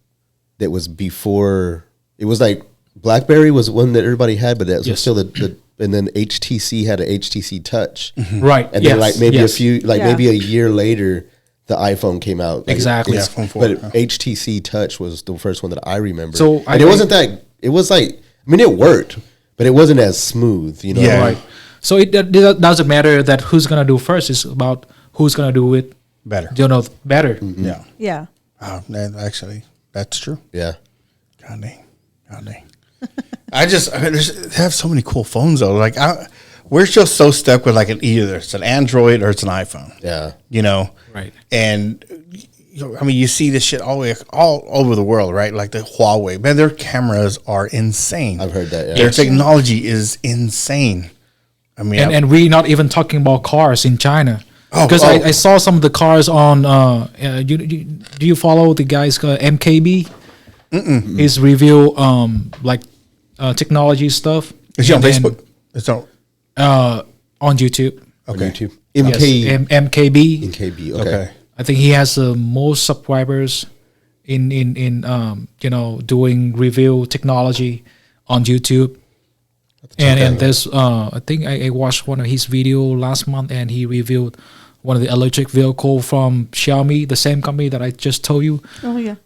Speaker 3: that was before. It was like BlackBerry was one that everybody had, but that was
Speaker 2: Yes.
Speaker 3: still and then HTC had an HTC Touch,
Speaker 2: Right.
Speaker 3: and
Speaker 2: yes.
Speaker 3: then like maybe
Speaker 2: yes.
Speaker 3: maybe a year later, the iPhone came out. Like,
Speaker 2: Exactly.
Speaker 3: it's-
Speaker 4: Yeah, iPhone 4,
Speaker 3: but
Speaker 4: yeah.
Speaker 3: HTC Touch was the first one that I remember.
Speaker 2: So
Speaker 3: and it wasn't that. It was like, I mean, it worked, but it wasn't as smooth.
Speaker 4: Yeah.
Speaker 2: Right. So it doesn't matter that who's gonna do first. It's about who's gonna do it
Speaker 4: Better.
Speaker 2: better.
Speaker 4: Yeah.
Speaker 5: Yeah.
Speaker 4: Oh, actually, that's true.
Speaker 3: Yeah.
Speaker 4: God dang. God dang. They have so many cool phones though. Like we're just so stuck with like either it's an Android or it's an iPhone.
Speaker 3: Yeah.
Speaker 2: Right.
Speaker 4: And I mean, you see this shit all over the world, right? Like the Huawei, man, their cameras are insane.
Speaker 3: I've heard that. Yeah.
Speaker 4: Their technology is insane. I mean,
Speaker 2: And we're not even talking about cars in China.
Speaker 4: Oh,
Speaker 2: Because
Speaker 4: oh.
Speaker 2: I saw some of the cars on. Do you follow the guys MKB? His review like technology stuff.
Speaker 4: is it on
Speaker 2: And then,
Speaker 4: Facebook? It's on.
Speaker 2: on YouTube.
Speaker 3: Okay. YouTube.
Speaker 2: Yes, MKB.
Speaker 3: MKB. Okay.
Speaker 4: Okay.
Speaker 2: I think he has the most subscribers in doing review technology on YouTube. And there's I think I watched one of his video last month, and he reviewed one of the electric vehicle from Xiaomi, the same company that I just told you.
Speaker 5: Oh yeah.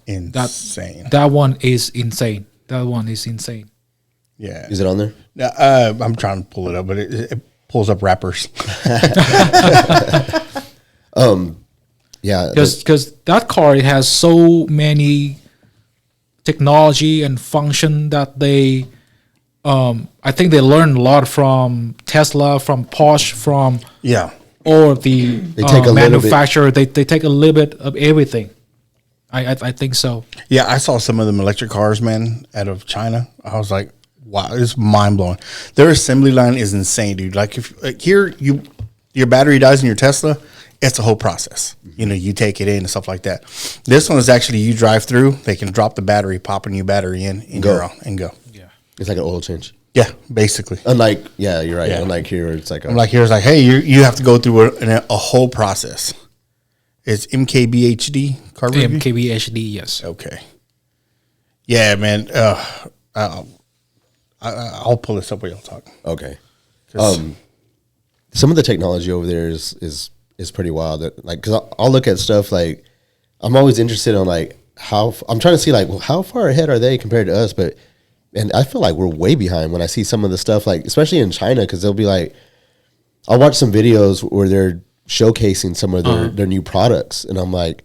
Speaker 4: Insane.
Speaker 2: That one is insane. That one is insane.
Speaker 4: Yeah.
Speaker 3: Is it on there?
Speaker 4: I'm trying to pull it up, but it pulls up rappers.
Speaker 3: Yeah.
Speaker 2: Because that car, it has so many technology and function that they I think they learned a lot from Tesla, from Porsche, from
Speaker 4: Yeah.
Speaker 2: or the
Speaker 3: take a little bit-
Speaker 2: manufacturer. They take a little bit of everything. I think so.
Speaker 4: Yeah, I saw some of them electric cars, man, out of China. I was like, wow, it's mind blowing. Their assembly line is insane, dude. Like here your battery dies in your Tesla, it's a whole process. You take it in and stuff like that. This one is actually you drive through, they can drop the battery, pop a new battery in
Speaker 3: Go.
Speaker 4: your own and go.
Speaker 3: It's like an oil change.
Speaker 4: Yeah, basically.
Speaker 3: Unlike, yeah, you're right.
Speaker 4: Yeah.
Speaker 3: Unlike here, it's like
Speaker 4: I'm like, here's like, hey, you have to go through a whole process. It's MKBHD car review?
Speaker 2: MKB HD, yes.
Speaker 4: Okay. Yeah, man. I'll pull this up while y'all talk.
Speaker 3: okay. Some of the technology over there is pretty wild. That like, cause I'll look at stuff like, I'm always interested in like I'm trying to see like how far ahead are they compared to us, but and I feel like we're way behind when I see some of the stuff, like especially in China, because they'll be like, I'll watch some videos where they're showcasing some of their new products, and I'm like,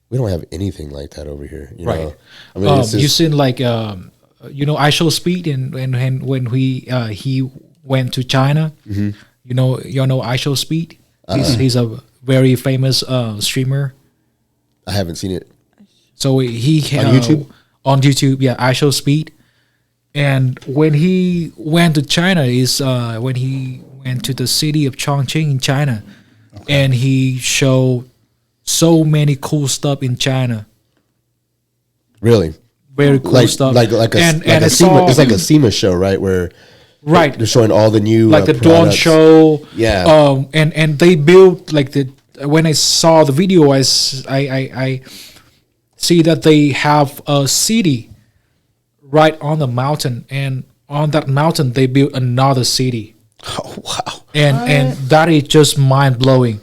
Speaker 3: we don't have anything like that over here, you know? I mean, it's just,
Speaker 2: you seen like ISO Speed and when he went to China, you know ISO Speed. He's a very famous streamer.
Speaker 3: I haven't seen it.
Speaker 2: So he
Speaker 3: On YouTube?
Speaker 2: On YouTube, yeah, ISO Speed. And when he went to China is when he went to the city of Chongqing in China, and he showed so many cool stuff in China.
Speaker 3: Really?
Speaker 2: Very cool stuff.
Speaker 3: Like a SEMA, it's like a SEMA show, right? Where they're showing all the new
Speaker 2: like the drone
Speaker 3: products.
Speaker 2: show.
Speaker 3: Yeah.
Speaker 2: And they built like when I saw the video, I see that they have a city right on the mountain, and on that mountain they built another city.
Speaker 4: Oh wow!
Speaker 2: And that is just mind blowing.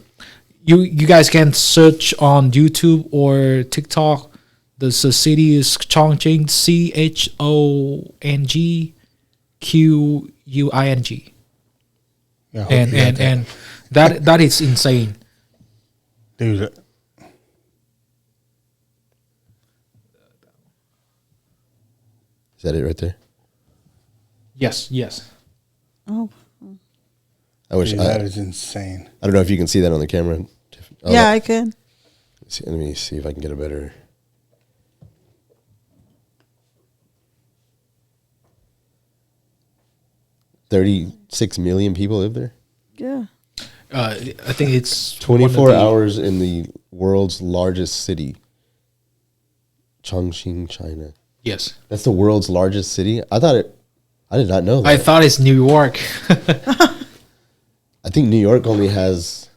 Speaker 2: You guys can search on YouTube or TikTok. The city is Chongqing, CHONGQUING,
Speaker 4: Yeah,
Speaker 2: and that is insane,
Speaker 4: dude.
Speaker 3: Is that it right there?
Speaker 2: Yes.
Speaker 5: Oh,
Speaker 3: I wish
Speaker 4: Dude, that is insane.
Speaker 3: I don't know if you can see that on the camera. Oh,
Speaker 5: yeah, I can.
Speaker 3: Let me see if I can get a better. $36 million people live there.
Speaker 5: Yeah.
Speaker 2: I think it's
Speaker 3: 24 hours in the world's largest city, Chongqing, China.
Speaker 2: Yes,
Speaker 3: That's the world's largest city. I did not know that.
Speaker 2: I thought it's New York.
Speaker 3: I think New York only has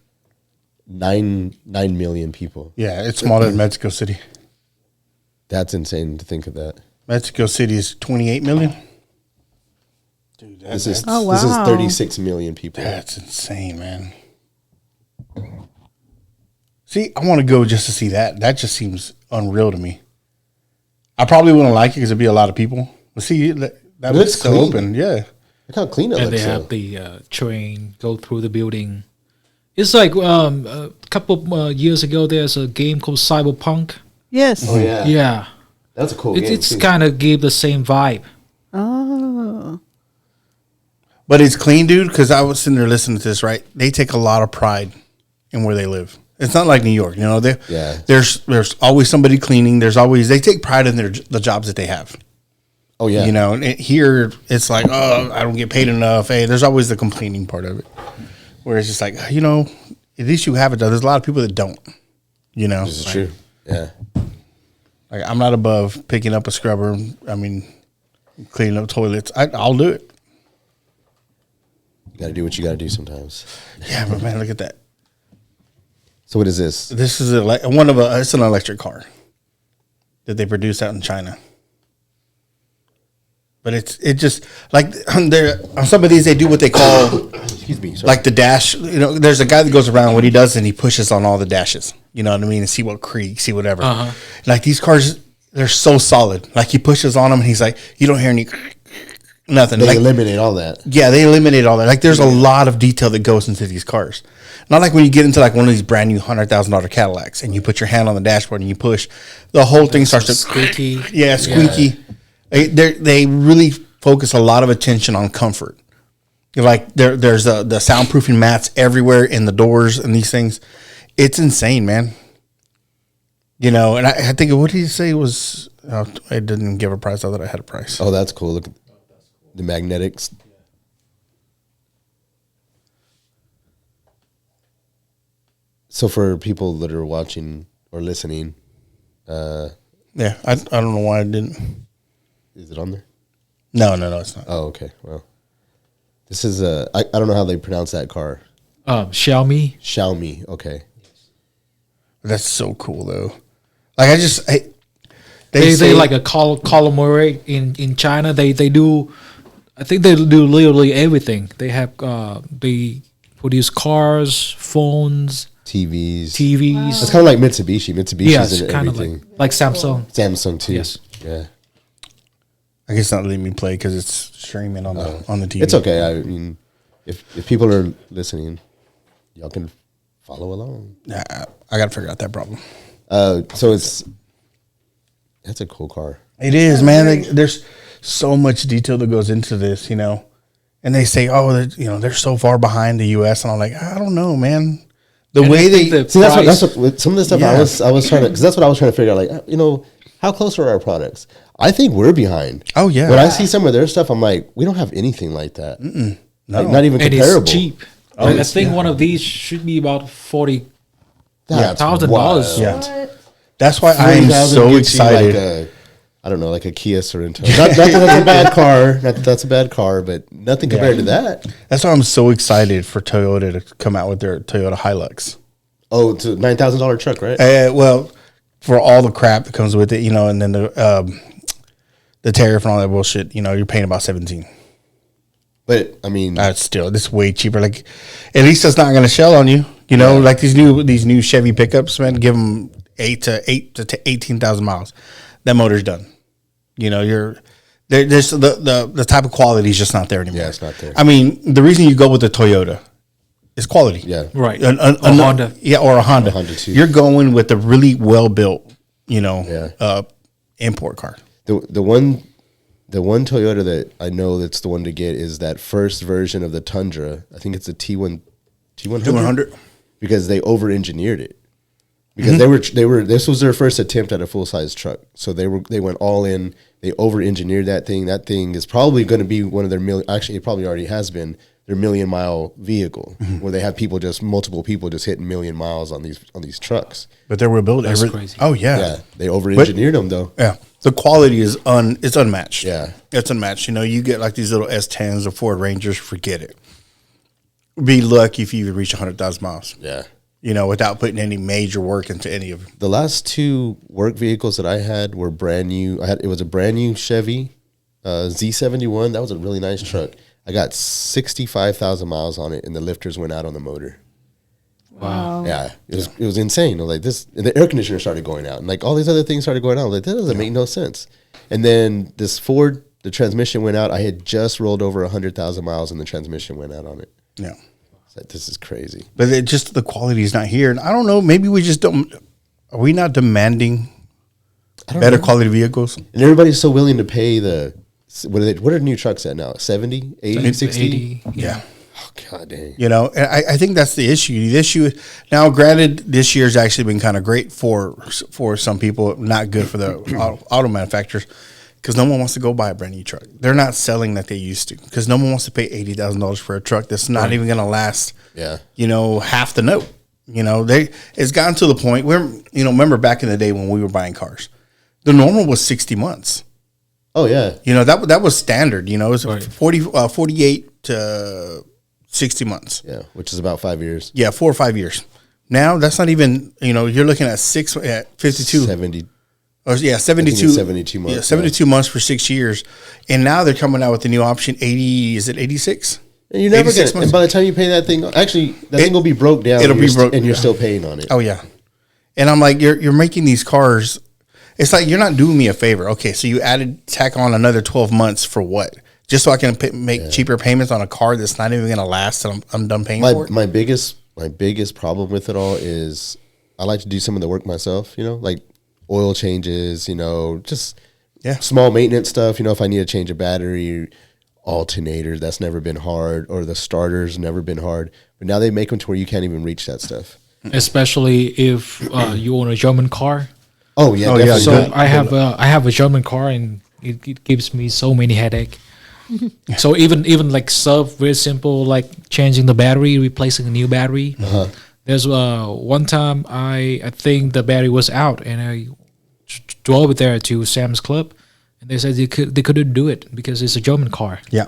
Speaker 3: 9 million people.
Speaker 4: Yeah, it's smaller than Mexico City.
Speaker 3: That's insane to think of that.
Speaker 4: Mexico City is 28 million. Dude,
Speaker 3: This is
Speaker 5: Oh,
Speaker 3: this is
Speaker 5: wow.
Speaker 3: 36 million people.
Speaker 4: that's insane, man. See, I want to go just to see that. That just seems unreal to me. I probably wouldn't like it because there'd be a lot of people. But see, that
Speaker 3: It
Speaker 4: looks
Speaker 3: looks
Speaker 4: so
Speaker 3: clean.
Speaker 4: open. Yeah.
Speaker 3: Look how clean it
Speaker 2: And they
Speaker 3: looks.
Speaker 2: have the train go through the building. It's like a couple years ago. There's a game called Cyberpunk.
Speaker 5: Yes.
Speaker 3: Oh yeah.
Speaker 2: Yeah,
Speaker 3: That's a cool game.
Speaker 2: it's
Speaker 3: too.
Speaker 2: kind of gave the same vibe.
Speaker 5: Oh.
Speaker 4: But it's clean, dude, because I was sitting there listening to this, right? They take a lot of pride in where they live. It's not like New York, you know. There's always somebody cleaning. They take pride in the jobs that they have.
Speaker 3: Oh yeah.
Speaker 4: You know, and here it's like, oh, I don't get paid enough. Hey, there's always the complaining part of it, where it's just like, you know, at least you have it done. There's a lot of people that don't. You know,
Speaker 3: This is true. Yeah.
Speaker 4: like I'm not above picking up a scrubber. I mean, cleaning up toilets. I'll do it.
Speaker 3: You got to do what you got to do sometimes.
Speaker 4: Yeah, but man, look at that.
Speaker 3: So what is this?
Speaker 4: This is it's an electric car that they produce out in China. But it just like there on some of these they do what they call
Speaker 3: Excuse me. Sorry.
Speaker 4: like the dash. You know, there's a guy that goes around. What he does and he pushes on all the dashes. You know what I mean? And see what creaks, see whatever. Like these cars, they're so solid. Like he pushes on them and he's like, you don't hear any nothing.
Speaker 3: they
Speaker 4: Like,
Speaker 3: eliminate all that.
Speaker 4: yeah, they eliminate all that. Like there's a lot of detail that goes into these cars. Not like when you get into like one of these brand new $100,000 Cadillacs and you put your hand on the dashboard and you push, the whole thing starts to
Speaker 2: squeaky.
Speaker 4: Yeah, squeaky. They really focus a lot of attention on comfort. Like there's the soundproofing mats everywhere in the doors and these things. It's insane, man. You know, and I think what did he say was? I didn't give a price. I thought I had a price.
Speaker 3: Oh, that's cool. Look at the magnetics. So for people that are watching or listening,
Speaker 4: Yeah, I don't know why I didn't.
Speaker 3: is it on there?
Speaker 4: No, it's not.
Speaker 3: Oh, okay. Well, this is I don't know how they pronounce that car.
Speaker 2: Xiaomi.
Speaker 3: Xiaomi. Okay.
Speaker 4: That's so cool though. Like
Speaker 2: They
Speaker 4: say
Speaker 2: like a conglomerate in China. They do, I think they do literally everything. They have they produce cars, phones,
Speaker 3: TVs.
Speaker 2: TVs.
Speaker 3: It's kind of like Mitsubishi. Mitsubishi's
Speaker 2: Yes,
Speaker 3: in
Speaker 2: kind of
Speaker 3: everything.
Speaker 2: like Samsung.
Speaker 3: Samsung too.
Speaker 2: Yes.
Speaker 3: Yeah.
Speaker 4: I guess not letting me play because it's streaming on the TV.
Speaker 3: It's okay. I mean, if people are listening, y'all can follow along.
Speaker 4: Nah, I got to figure out that problem.
Speaker 3: So that's a cool car.
Speaker 4: It is, man. Like, there's so much detail that goes into this, you know. And they say, oh, they're so far behind the U.S. And I'm like, I don't know, man. The
Speaker 2: And
Speaker 4: way
Speaker 2: I
Speaker 4: they
Speaker 2: think
Speaker 3: See, that's what some of the stuff
Speaker 4: Yeah.
Speaker 3: I was trying to, because that's what I was trying to figure out. Like, how close are our products? I think we're behind.
Speaker 4: Oh, yeah.
Speaker 3: When I see some of their stuff, I'm like, we don't have anything like that.
Speaker 4: No.
Speaker 3: Like, not even
Speaker 2: And
Speaker 3: comparable.
Speaker 2: it's cheap. I think one of these should be about $40,000.
Speaker 3: That's
Speaker 2: $1,000.
Speaker 3: wild.
Speaker 4: Yeah. That's why I'm
Speaker 3: 40,000
Speaker 4: so
Speaker 3: gets you
Speaker 4: excited.
Speaker 3: like a Kia Sorento. Not that that's a bad car. Not that that's a bad car, but nothing compared to that.
Speaker 4: That's why I'm so excited for Toyota to come out with their Toyota Hilux.
Speaker 3: Oh, it's a $9,000 truck, right?
Speaker 4: Well, for all the crap that comes with it, you know, and then the tariff and all that bullshit, you know, you're paying about 17.
Speaker 3: But I mean,
Speaker 4: Still, this is way cheaper. Like, at least that's not going to shell on you. You know, like these new Chevy pickups, man. Give them 8 to 18,000 miles. That motor's done. You know, there's the type of quality is just not there anymore.
Speaker 3: Yeah, it's not there.
Speaker 4: I mean, the reason you go with the Toyota is quality.
Speaker 3: Yeah.
Speaker 2: Right.
Speaker 4: A
Speaker 2: Honda.
Speaker 4: Yeah, or a Honda.
Speaker 3: Honda too.
Speaker 4: You're going with a really well built, you know,
Speaker 3: Yeah.
Speaker 4: import car.
Speaker 3: the one Toyota that I know that's the one to get is that first version of the Tundra. I think it's a T100.
Speaker 4: T100.
Speaker 3: Because they over-engineered it. Because they were this was their first attempt at a full-size truck. So they went all in. They over-engineered that thing. That thing is probably going to be one of their actually it probably already has been their million-mile vehicle where they have multiple people just hitting million miles on these trucks.
Speaker 4: But they were built.
Speaker 2: That's crazy.
Speaker 4: Oh yeah.
Speaker 3: Yeah, they over-engineered them though.
Speaker 4: Yeah. The quality is it's unmatched.
Speaker 3: Yeah.
Speaker 4: It's unmatched. You know, you get like these little S10s or Ford Rangers, forget it. Be lucky if you even reach 100,000 miles.
Speaker 3: Yeah.
Speaker 4: You know, without putting any major work into any of them.
Speaker 3: The last two work vehicles that I had were brand new. It was a brand new Chevy Z71. That was a really nice truck. I got 65,000 miles on it, and the lifters went out on the motor.
Speaker 5: Wow.
Speaker 3: Yeah, it was insane. I was like this, and the air conditioner started going out, and like all these other things started going out. I was like, that doesn't make no sense. And then this Ford, the transmission went out. I had just rolled over 100,000 miles, and the transmission went out on it.
Speaker 4: Yeah.
Speaker 3: It's like, this is crazy.
Speaker 4: But the quality is not here. And I don't know, maybe we just don't. Are we not demanding better quality vehicles?
Speaker 3: And everybody's so willing to pay what are new trucks at now? 70, 80, 60?
Speaker 2: 80.
Speaker 4: Yeah.
Speaker 3: Oh, God dang.
Speaker 4: You know, and I think that's the issue. The issue now, granted, this year's actually been kind of great for some people, not good for the auto manufacturers, because no one wants to go buy a brand new truck. They're not selling like they used to, because no one wants to pay $80,000 for a truck that's not even going to last.
Speaker 3: Yeah.
Speaker 4: You know, half the note. You know, it's gotten to the point where, you know, remember back in the day when we were buying cars, the normal was 60 months.
Speaker 3: Oh, yeah.
Speaker 4: You know, that was standard. You know, it was
Speaker 2: Right.
Speaker 4: 48 to 60 months.
Speaker 3: Yeah, which is about 5 years.
Speaker 4: Yeah, 4 or 5 years. Now that's not even. You know, you're looking at 52.
Speaker 3: 70.
Speaker 4: Or, yeah, 72.
Speaker 3: I think it's 72 months.
Speaker 4: Yeah, 72 months for 6 years, and now they're coming out with the new option 80. Is it 86?
Speaker 3: And you're never
Speaker 4: 86
Speaker 3: going to, and by the time you pay that thing, actually, thing will be broke down.
Speaker 4: It'll
Speaker 3: and
Speaker 4: be
Speaker 3: you're
Speaker 4: broke
Speaker 3: and you're
Speaker 4: down.
Speaker 3: still paying on it.
Speaker 4: Oh yeah, and I'm like, you're making these cars. It's like you're not doing me a favor. Okay, so you tack on another 12 months for what? Just so I can make cheaper payments on a car that's not even going to last, and I'm done paying for it.
Speaker 3: My biggest problem with it all is I like to do some of the work myself. You know, like oil changes. You know, just small maintenance stuff. You know, if I need to change a battery, alternator, that's never been hard, or the starter's never been hard. But now they make them to where you can't even reach that stuff.
Speaker 2: Especially if you own a German car.
Speaker 3: Oh yeah,
Speaker 4: Oh, yeah.
Speaker 3: definitely.
Speaker 2: So I have a German car, and it gives me so many headache. So even like stuff very simple, like changing the battery, replacing a new battery. There's one time I think the battery was out, and I drove it there to Sam's Club, and they said they couldn't do it because it's a German car.
Speaker 4: Yeah,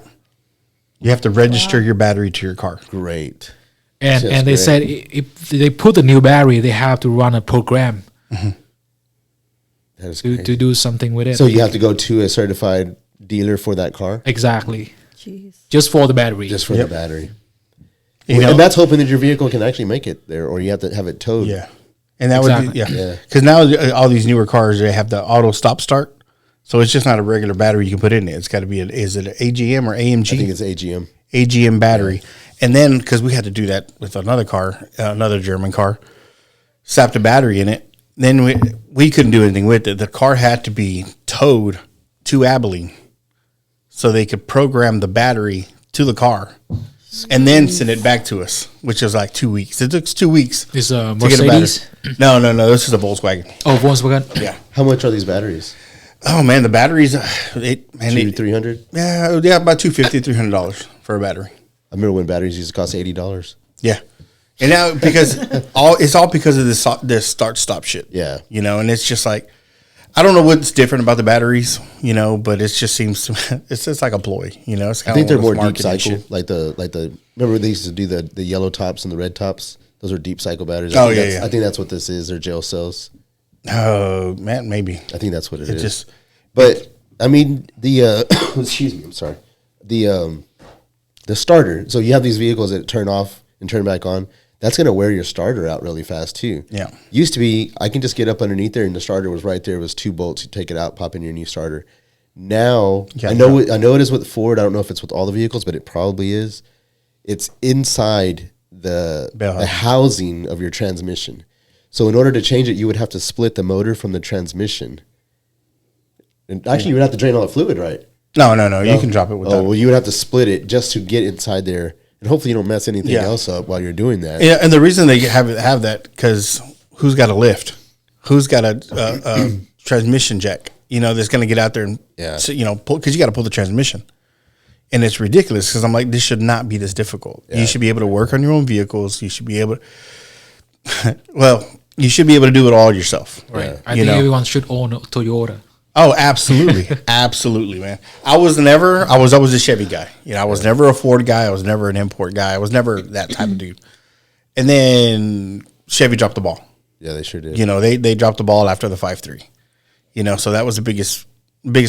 Speaker 4: you have to register your battery to your car.
Speaker 3: Great.
Speaker 2: And
Speaker 3: That's
Speaker 2: and they
Speaker 3: great.
Speaker 2: said if they put the new battery, they have to run a program
Speaker 3: That is
Speaker 2: to
Speaker 3: crazy.
Speaker 2: do something with it.
Speaker 3: So you have to go to a certified dealer for that car,
Speaker 2: Exactly.
Speaker 5: Jeez.
Speaker 2: Just for the battery.
Speaker 3: just for the battery.
Speaker 4: You know?
Speaker 3: And that's hoping that your vehicle can actually make it there, or you have to have it towed.
Speaker 4: Yeah. And that
Speaker 2: Exactly.
Speaker 4: would be,
Speaker 3: Yeah.
Speaker 4: Because now all these newer cars, they have the auto stop start. So it's just not a regular battery you can put in it. It's got to be, is it an AGM or AMG?
Speaker 3: I think it's AGM.
Speaker 4: AGM battery. And then, because we had to do that with another car, another German car, slapped a battery in it. Then we couldn't do anything with it. The car had to be towed to Abilene so they could program the battery to the car and then send it back to us, which was like 2 weeks. It took us 2 weeks.
Speaker 2: Is
Speaker 4: to
Speaker 2: Mercedes?
Speaker 4: get a battery. No. This is a Volkswagen.
Speaker 2: Oh, Volkswagen.
Speaker 4: Yeah.
Speaker 3: How much are these batteries?
Speaker 4: Oh man, the batteries.
Speaker 3: $300.
Speaker 4: Yeah, about $250, $300 for a battery.
Speaker 3: I remember when batteries used to cost $80.
Speaker 4: Yeah, and now because it's all because of this start stop shit.
Speaker 3: Yeah.
Speaker 4: you know, and it's just like I don't know what's different about the batteries, you know, but it just seems it's just like a ploy, you know. It's
Speaker 3: I think they're more
Speaker 4: marketing
Speaker 3: deep cycle,
Speaker 4: shit.
Speaker 3: like the. Remember they used to do the yellow tops and the red tops. Those are deep cycle batteries.
Speaker 4: Oh,
Speaker 3: I think that's what this is. They're jail cells.
Speaker 4: Oh man, maybe
Speaker 3: I think that's what it is.
Speaker 4: just
Speaker 3: But I mean the excuse me, I'm sorry. The starter. So you have these vehicles that turn off and turn back on. That's going to wear your starter out really fast too.
Speaker 4: Yeah.
Speaker 3: Used to be I can just get up underneath there and the starter was right there. It was 2 bolts. You take it out, pop in your new starter. Now
Speaker 4: Yeah,
Speaker 3: I know it is with Ford. I don't know if it's with all the vehicles, but it probably is. It's inside the housing of your transmission. So in order to change it, you would have to split the motor from the transmission. And actually, you would have to drain all the fluid, right?
Speaker 4: no. You can drop it with that.
Speaker 3: Well, you would have to split it just to get inside there. And hopefully you don't mess anything
Speaker 4: Yeah.
Speaker 3: else up while you're doing that.
Speaker 4: Yeah, and the reason they have that because who's got a lift, who's got a transmission jack, you know, that's going to get out there and you know, because you got to pull the transmission, and it's ridiculous because I'm like, this should not be this difficult. You should be able to work on your own vehicles. You should be able to, well, you should be able to do it all yourself.
Speaker 2: Right. I think everyone should own a Toyota.
Speaker 4: Oh, absolutely, absolutely, man. I was always a Chevy guy. You know, I was never a Ford guy. I was never an import guy. I was never that type of dude. And then Chevy dropped the ball.
Speaker 3: Yeah, they sure did.
Speaker 4: You know, they dropped the ball after the 5.3. You know, so that was the biggest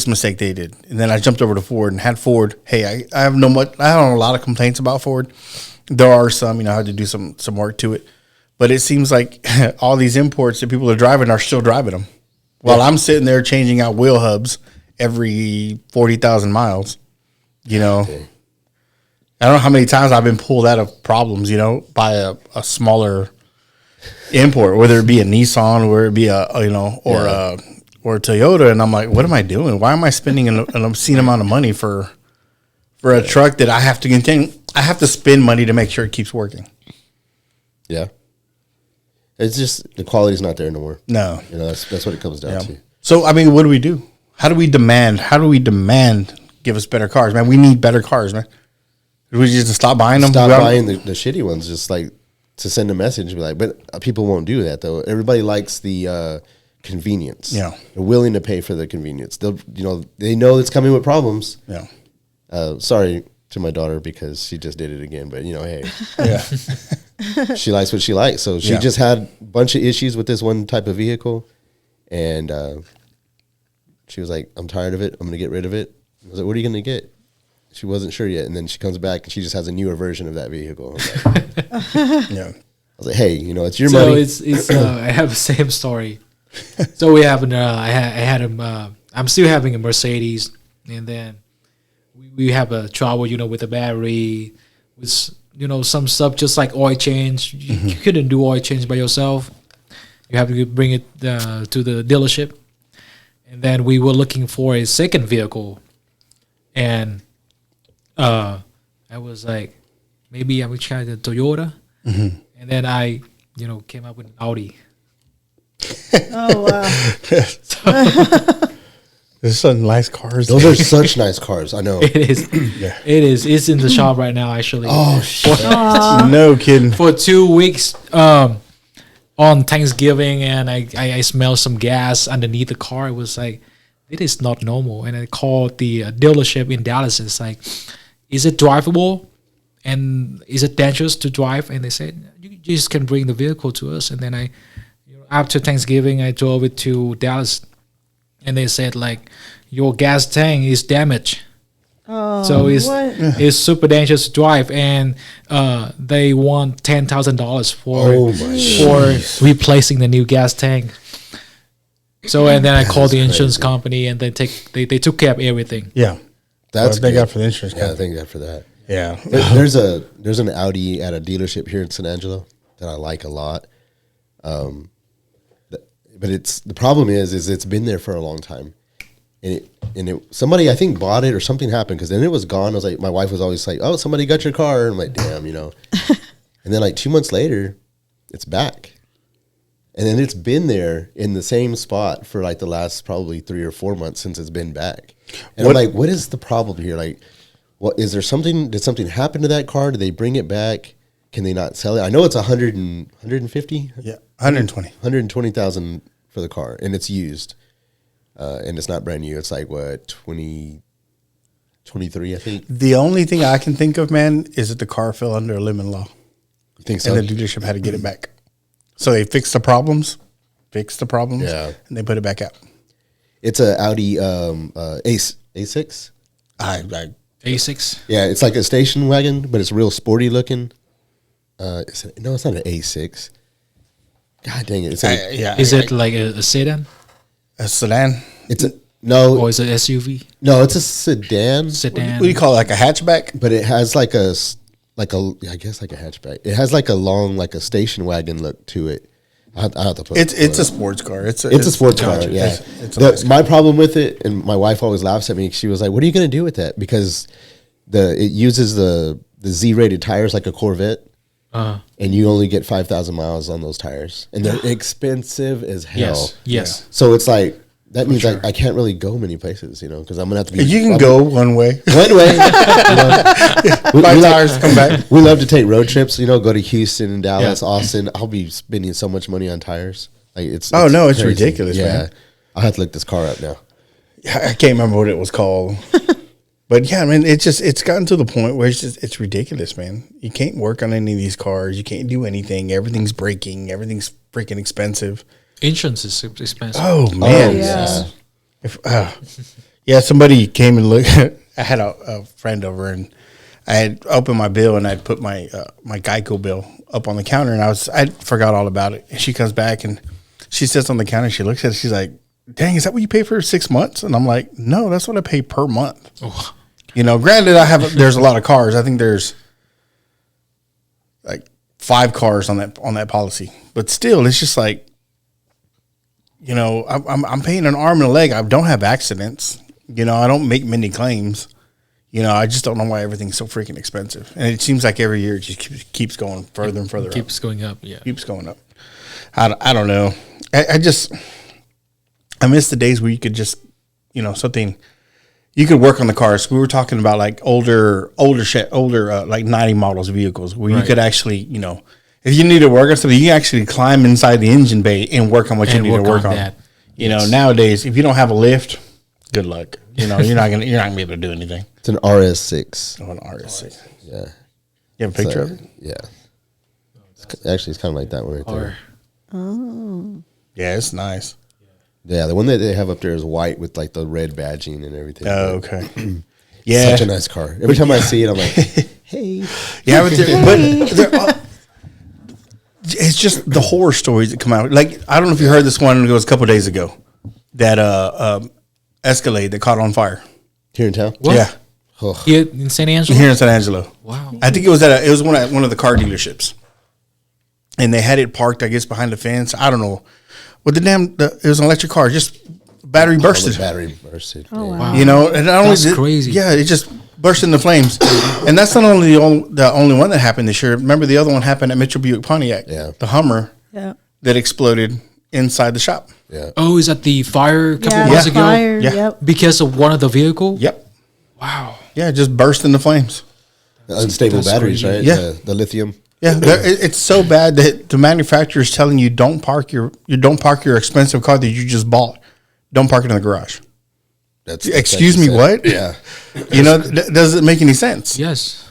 Speaker 4: mistake they did. And then I jumped over to Ford and had Ford. Hey, I have a lot of complaints about Ford. There are some. You know, I had to do some work to it. But it seems like all these imports that people are driving are still driving them. While I'm sitting there changing out wheel hubs every 40,000 miles, you know, I don't know how many times I've been pulled out of problems, you know, by a smaller import, whether it be a Nissan or it be a Toyota. And I'm like, what am I doing? Why am I spending an obscene amount of money for a truck that I have to continue? I have to spend money to make sure it keeps working.
Speaker 3: Yeah. It's just the quality's not there no more.
Speaker 4: No.
Speaker 3: You know, that's what it comes down to.
Speaker 4: So, I mean, what do we do? How do we demand give us better cars? Man, we need better cars, man. Do we just stop buying them?
Speaker 3: Stop buying the shitty ones, just like to send a message. Be like, but people won't do that though. Everybody likes the convenience.
Speaker 4: Yeah.
Speaker 3: They're willing to pay for the convenience. They know it's coming with problems.
Speaker 4: Yeah.
Speaker 3: Sorry to my daughter because she just did it again, but hey.
Speaker 4: Yeah.
Speaker 3: She likes what she likes. So she just had a bunch of issues with this one type of vehicle. And she was like, I'm tired of it. I'm going to get rid of it. I was like, what are you going to get? She wasn't sure yet. And then she comes back and she just has a newer version of that vehicle. I was like, hey, it's your money.
Speaker 2: So it's I have the same story. So we have I'm still having a Mercedes. And then we have a trouble, with the battery, with some stuff just like oil change. You couldn't do oil change by yourself. You have to bring it to the dealership. And then we were looking for a second vehicle, and I was like, maybe I would try the Toyota. And then I came up with an Audi.
Speaker 5: Oh wow!
Speaker 4: There's some nice cars.
Speaker 3: Those are such nice cars. I know.
Speaker 2: It is. It is. It's in the shop right now, actually.
Speaker 3: Oh, shit.
Speaker 4: No kidding.
Speaker 2: For 2 weeks on Thanksgiving, and I smelled some gas underneath the car. It was like, it is not normal. And I called the dealership in Dallas. It's like, is it drivable? And is it dangerous to drive? And they said, you just can bring the vehicle to us. And then after Thanksgiving, I drove it to Dallas. And they said, like, your gas tank is damaged.
Speaker 5: Oh,
Speaker 2: So it's
Speaker 5: what?
Speaker 2: it's super dangerous to drive, and they want $10,000
Speaker 3: Oh
Speaker 2: for replacing the new gas tank. So and then I
Speaker 3: That
Speaker 2: called
Speaker 3: is
Speaker 2: the insurance
Speaker 3: crazy.
Speaker 2: company, and they took care of everything.
Speaker 4: Yeah.
Speaker 3: That's
Speaker 4: Thank
Speaker 3: good.
Speaker 4: God for the insurance
Speaker 3: Yeah,
Speaker 4: company.
Speaker 3: thank God for that.
Speaker 4: Yeah.
Speaker 3: There's an Audi at a dealership here in San Angelo that I like a lot. But it's the problem is it's been there for a long time, and somebody I think bought it or something happened because then it was gone. I was like, my wife was always like, "Oh, somebody got your car," and I'm like, "Damn," And then like 2 months later, it's back, and then it's been there in the same spot for like the last probably 3 or 4 months since it's been back. And I'm like, what is the problem here? Like, what is there something? Did something happen to that car? Did they bring it back? Can they not sell it? I know it's 150.
Speaker 4: Yeah. 120.
Speaker 3: 120,000 for the car, and it's used, and it's not brand new. It's like what 23, I think.
Speaker 4: The only thing I can think of, man, is that the car fell under a lemon law,
Speaker 3: You think so?
Speaker 4: and the dealership had to get it back. So they fixed the problems,
Speaker 3: Yeah.
Speaker 4: and they put it back out.
Speaker 3: It's a Audi A6.
Speaker 4: I
Speaker 2: A6.
Speaker 3: Yeah, it's like a station wagon, but it's real sporty looking. No, it's not an A6. God dang it!
Speaker 2: Is it like a sedan
Speaker 4: a sedan.
Speaker 3: It's a no,
Speaker 2: or is it SUV?
Speaker 3: no, it's a sedan.
Speaker 2: Sedan.
Speaker 4: What do you call it? Like a hatchback?
Speaker 3: But it has like a I guess like a hatchback. It has like a long like a station wagon look to it. I have to put
Speaker 4: It's a sports car. It's
Speaker 3: a sports car.
Speaker 4: gotcha.
Speaker 3: Yeah.
Speaker 4: It's a nice car.
Speaker 3: My problem with it, and my wife always laughs at me. She was like, "What are you going to do with that?" Because it uses the Z-rated tires like a Corvette, and you only get 5,000 miles on those tires, and they're expensive as hell.
Speaker 2: Yes.
Speaker 3: So it's like that means I can't really go many places, because I'm gonna have to be.
Speaker 4: You can go one way.
Speaker 3: one way.
Speaker 4: Buy tires, come back.
Speaker 3: We love to take road trips. Go to Houston, Dallas, Austin. I'll be spending so much money on tires. Like it's
Speaker 4: It's
Speaker 3: crazy.
Speaker 4: ridiculous, man.
Speaker 3: I'll have to look this car up now.
Speaker 4: I can't remember what it was called. But yeah, man, it's gotten to the point where it's ridiculous, man. You can't work on any of these cars. You can't do anything. Everything's breaking. Everything's freaking expensive.
Speaker 2: Insurance is super expensive.
Speaker 4: Oh man,
Speaker 5: yeah.
Speaker 4: Somebody came and looked. I had a friend over, and I had opened my bill, and I'd put my my Geico bill up on the counter, and I forgot all about it. And she comes back, and she sits on the counter. She looks at it. She's like, "Dang, is that what you pay for 6 months?" And I'm like, "No, that's what I pay per month."
Speaker 2: Oh.
Speaker 4: Granted, there's a lot of cars. I think there's like 5 cars on that policy, but still, it's just like, I'm paying an arm and a leg. I don't have accidents. I don't make many claims. I just don't know why everything's so freaking expensive. And it seems like every year it just keeps going further and further
Speaker 2: Keeps going up. Yeah.
Speaker 4: Keeps going up. I don't know. I miss the days where you could just, something, you could work on the cars. We were talking about like older like 90 models vehicles where you could actually, if you need to work on something, you can actually climb inside the engine bay and work on what you need to work on.
Speaker 2: that.
Speaker 4: Nowadays, if you don't have a lift, good luck. You're not gonna be able to do anything.
Speaker 3: It's an RS6.
Speaker 4: Oh, an RS6.
Speaker 3: Yeah.
Speaker 4: You have a picture of it?
Speaker 3: Yeah. It's kind of like that one right there.
Speaker 2: Or
Speaker 4: Yeah, it's nice.
Speaker 3: Yeah, the one that they have up there is white with like the red badging and everything.
Speaker 4: Oh, okay. Yeah.
Speaker 3: Such a nice car. Every time I see it, I'm like, hey.
Speaker 4: Yeah, it's just the horror stories that come out. Like, I don't know if you heard this one. It was a couple of days ago. That Escalade that caught on fire.
Speaker 3: Here in town?
Speaker 2: What?
Speaker 4: Yeah,
Speaker 2: here in San Angelo.
Speaker 4: here in San Angelo.
Speaker 2: Wow.
Speaker 4: I think it was one of the car dealerships, and they had it parked, I guess, behind the fence. I don't know. Well, it was an electric car. Just battery bursted.
Speaker 3: The battery bursted.
Speaker 5: Oh,
Speaker 3: Yeah.
Speaker 5: wow.
Speaker 4: And not only
Speaker 2: That's crazy.
Speaker 4: Yeah, it just burst into flames. And that's not only the only one that happened this year. Remember, the other one happened at Mitchell Buick Pontiac.
Speaker 3: Yeah.
Speaker 4: The Hummer
Speaker 5: Yeah.
Speaker 4: that exploded inside the shop.
Speaker 3: Yeah.
Speaker 2: Oh, is that the fire a couple
Speaker 5: Yeah,
Speaker 2: months
Speaker 5: the
Speaker 2: ago?
Speaker 5: fire.
Speaker 4: Yeah.
Speaker 5: Yep.
Speaker 2: Because of one of the vehicle?
Speaker 4: Yep.
Speaker 2: Wow.
Speaker 4: Yeah, it just burst into flames.
Speaker 3: Unstable
Speaker 2: That's
Speaker 3: batteries,
Speaker 2: crazy.
Speaker 3: right?
Speaker 4: Yeah.
Speaker 3: The lithium.
Speaker 4: Yeah, it's so bad that the manufacturer is telling you don't park your expensive car that you just bought. Don't park it in the garage. Excuse me, what?
Speaker 3: Yeah.
Speaker 4: Doesn't make any sense.
Speaker 2: Yes.